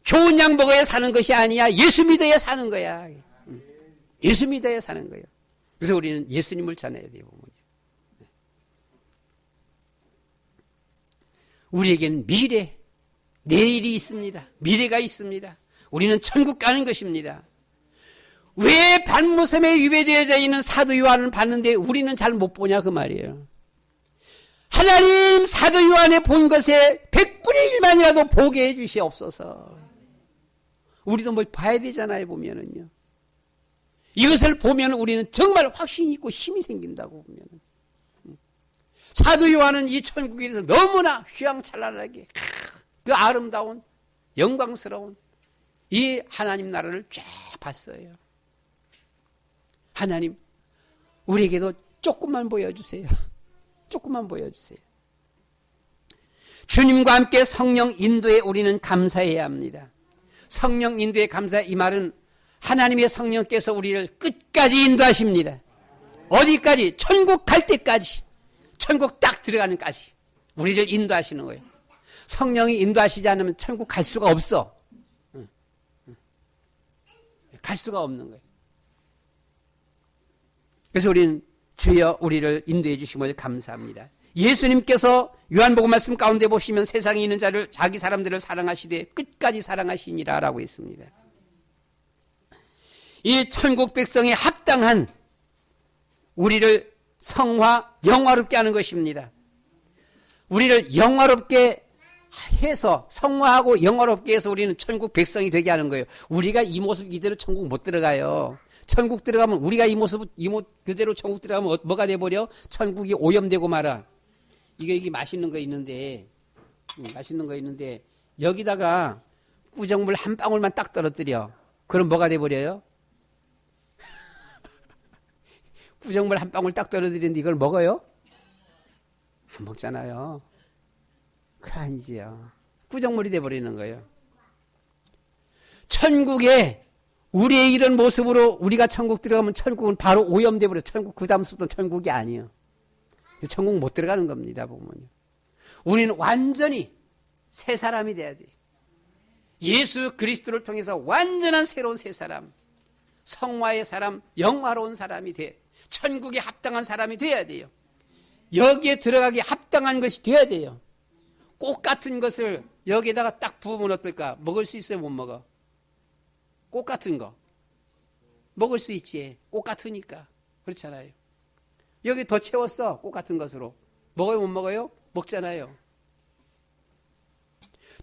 좋은 약 먹어야 사는 것이 아니야. 예수 믿어야 사는 거야. 예수 믿어야 사는 거예요. 그래서 우리는 예수님을 전해야 돼요. 우리에게는 내일이 있습니다. 미래가 있습니다. 우리는 천국 가는 것입니다. 왜 반모섬에 유배되어져 있는 사도 요한은 봤는데 우리는 잘 못 보냐 그 말이에요. 하나님 사도 요한에 본 것에 100분의 1만이라도 보게 해 주시옵소서. 우리도 뭘 봐야 되잖아요. 보면은요. 이것을 보면 우리는 정말 확신이 있고 힘이 생긴다고 보면은. 사도 요한은 이 천국에 대해서 너무나 휘황찬란하게 그 아름다운 영광스러운 이 하나님 나라를 쫙 봤어요. 하나님 우리에게도 조금만 보여주세요. 조금만 보여주세요. 주님과 함께 성령 인도에 우리는 감사해야 합니다. 성령 인도에 감사, 이 말은 하나님의 성령께서 우리를 끝까지 인도하십니다. 어디까지? 천국 갈 때까지. 천국 딱 들어가는까지 우리를 인도하시는 거예요. 성령이 인도하시지 않으면 천국 갈 수가 없어. 갈 수가 없는 거예요. 그래서 우리는 주여 우리를 인도해 주심을 감사합니다. 예수님께서 요한복음 말씀 가운데 보시면 세상에 있는 자를 자기 사람들을 사랑하시되 끝까지 사랑하시니라 라고 했습니다. 이 천국 백성에 합당한 우리를 성화, 영화롭게 하는 것입니다. 우리를 영화롭게 해서 성화하고 영화롭게 해서 우리는 천국 백성이 되게 하는 거예요. 우리가 이 모습 이대로 천국 못 들어가요. 천국 들어가면 우리가 이 모습 그대로 천국 들어가면 뭐가 돼버려? 천국이 오염되고 말아. 이게 맛있는 거 있는데 여기다가 꾸정물 한 방울만 딱 떨어뜨려. 그럼 뭐가 돼버려요? 꾸정물 한 방울 딱 떨어뜨리는데 이걸 먹어요? 안 먹잖아요. 그 아니지요. 꾸정물이 돼버리는 거예요. 천국에 우리의 이런 모습으로 우리가 천국 들어가면 천국은 바로 오염돼버려. 천국 그 다음부터 천국이 아니에요. 천국 못 들어가는 겁니다. 보면요. 우리는 완전히 새 사람이 돼야 돼요. 예수 그리스도를 통해서 완전한 새로운 새 사람, 성화의 사람, 영화로운 사람이 돼. 천국에 합당한 사람이 돼야 돼요. 여기에 들어가기 합당한 것이 돼야 돼요. 꽃 같은 것을 여기에다가 딱 부으면 어떨까? 먹을 수 있어요? 못 먹어? 꽃 같은 거 먹을 수 있지. 꽃 같으니까. 그렇잖아요. 여기 더 채웠어. 꽃 같은 것으로. 먹어요? 못 먹어요? 먹잖아요.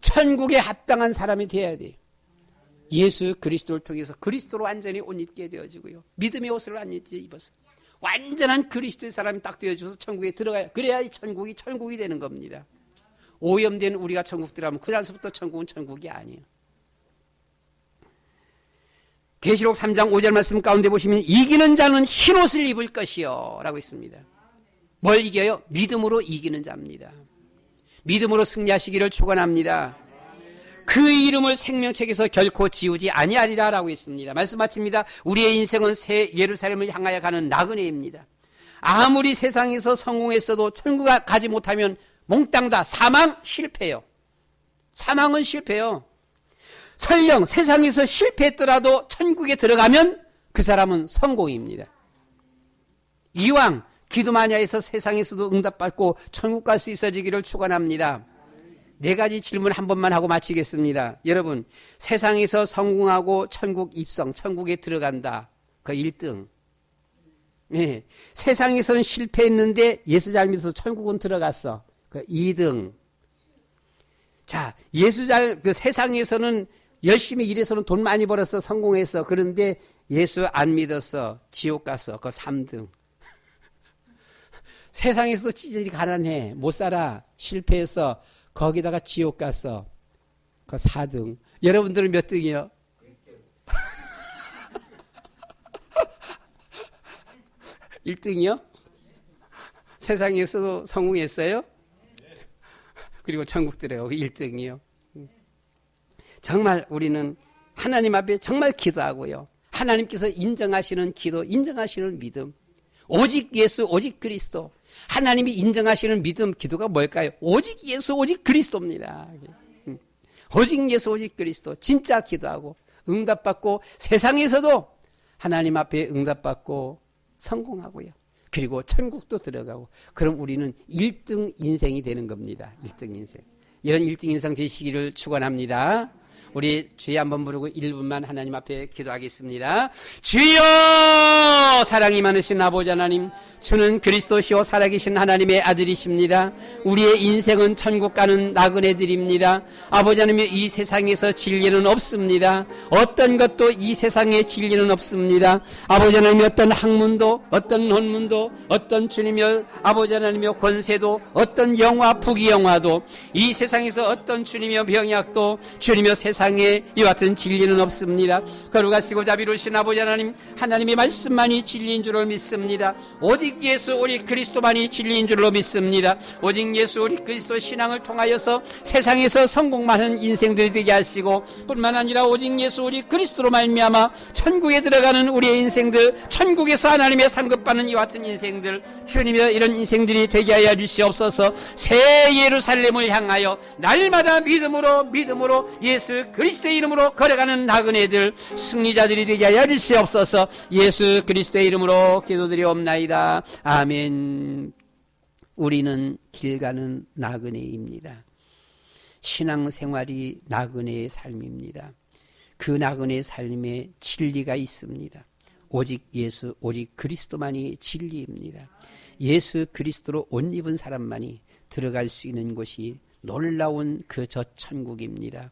천국에 합당한 사람이 돼야 돼요. 예수 그리스도를 통해서 그리스도로 완전히 옷 입게 되어지고요. 믿음의 옷을 완전히 입어서 완전한 그리스도의 사람이 딱 되어져서 천국에 들어가야, 그래야 이 천국이 되는 겁니다. 오염된 우리가 천국 들어가면 그날서부터 천국은 천국이 아니에요. 계시록 3장 5절 말씀 가운데 보시면 이기는 자는 흰옷을 입을 것이요 라고 있습니다. 뭘 이겨요? 믿음으로 이기는 자입니다. 믿음으로 승리하시기를 축원합니다. 그 이름을 생명책에서 결코 지우지 아니하리라 라고 했습니다. 말씀 마칩니다. 우리의 인생은 새 예루살렘을 향하여 가는 나그네입니다. 아무리 세상에서 성공했어도 천국 가지 못하면 몽땅 다 사망 실패요. 사망은 실패요. 설령 세상에서 실패했더라도 천국에 들어가면 그 사람은 성공입니다. 이왕 기도 많이 해서 세상에서도 응답받고 천국 갈 수 있어지기를 축원합니다. 네 가지 질문 한 번만 하고 마치겠습니다. 여러분, 세상에서 성공하고 천국 입성, 천국에 들어간다. 그 1등. 네. 세상에서는 실패했는데 예수 잘 믿어서 천국은 들어갔어. 그 2등. 자, 그 세상에서는 열심히 일해서는 돈 많이 벌었어. 성공했어. 그런데 예수 안 믿었어. 지옥 갔어. 그 3등. 세상에서도 찌질이 가난해. 못 살아. 실패했어. 거기다가 지옥 갔어. 그 4등. 여러분들은 몇 등이요? 1등이요? 세상에서도 성공했어요? 그리고 천국 들어요. 1등이요. 정말 우리는 하나님 앞에 정말 기도하고요. 하나님께서 인정하시는 기도, 인정하시는 믿음. 오직 예수, 오직 그리스도. 하나님이 인정하시는 믿음, 기도가 뭘까요? 오직 예수, 오직 그리스도입니다. 오직 예수, 오직 그리스도. 진짜 기도하고 응답받고 세상에서도 하나님 앞에 응답받고 성공하고요. 그리고 천국도 들어가고. 그럼 우리는 1등 인생이 되는 겁니다. 1등 인생. 이런 1등 인생 되시기를 축원합니다. 우리 주여 한번 부르고 1분만 하나님 앞에 기도하겠습니다. 주여, 사랑이 많으신 아버지 하나님, 주는 그리스도시요 살아계신 하나님의 아들이십니다. 우리의 인생은 천국 가는 나그네들입니다. 아버지 하나님, 이 세상에서 진리는 없습니다. 어떤 것도 이 세상에 진리는 없습니다. 아버지 하나님, 어떤 학문도, 어떤 논문도, 어떤 주님의 아버지 하나님의 권세도, 어떤 영화, 부귀영화도, 이 세상에서 어떤 주님의 병약도, 주님의 세상에 이와 같은 진리는 없습니다. 거룩하시고 자비로우신 아버지 하나님, 하나님의 말씀만이 진리인 줄을 믿습니다. 오직 예수, 오직 그리스도만이 진리인 줄로 믿습니다. 오직 예수, 오직 그리스도 신앙을 통하여서 세상에서 성공하는 인생들이 되게 하시고, 뿐만 아니라 오직 예수, 오직 그리스도로 말미암아 천국에 들어가는 우리의 인생들, 천국에서 하나님의 상급받는 이와 같은 인생들, 주님의 이런 인생들이 되게 하여 주시옵소서. 새 예루살렘을 향하여 날마다 믿음으로 예수 그리스도의 이름으로 걸어가는 나그네들, 승리자들이 되게 하여 주시옵소서. 예수 그리스도의 이름으로 기도드리옵나이다. 아멘. 우리는 길 가는 나그네입니다. 신앙생활이 나그네의 삶입니다. 그 나그네의 삶에 진리가 있습니다. 오직 예수, 오직 그리스도만이 진리입니다. 예수 그리스도로 옷 입은 사람만이 들어갈 수 있는 곳이 놀라운 그 저 천국입니다.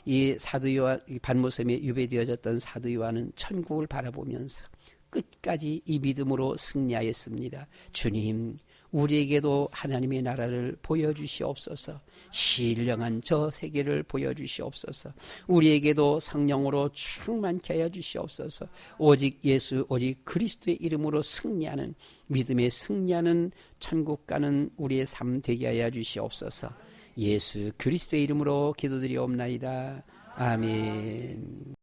이 사도 요한, 반모섬에 유배되어졌던 사도 요한은 천국을 바라보면서 끝까지 이 믿음으로 승리하였습니다. 주님, 우리에게도 하나님의 나라를 보여주시옵소서. 신령한 저 세계를 보여주시옵소서. 우리에게도 성령으로 충만케 하여 주시옵소서. 오직 예수, 오직 그리스도의 이름으로 승리하는, 믿음에 승리하는 천국 가는 우리의 삶 되게 하여 주시옵소서. 예수 그리스도의 이름으로 기도드리옵나이다. 아멘.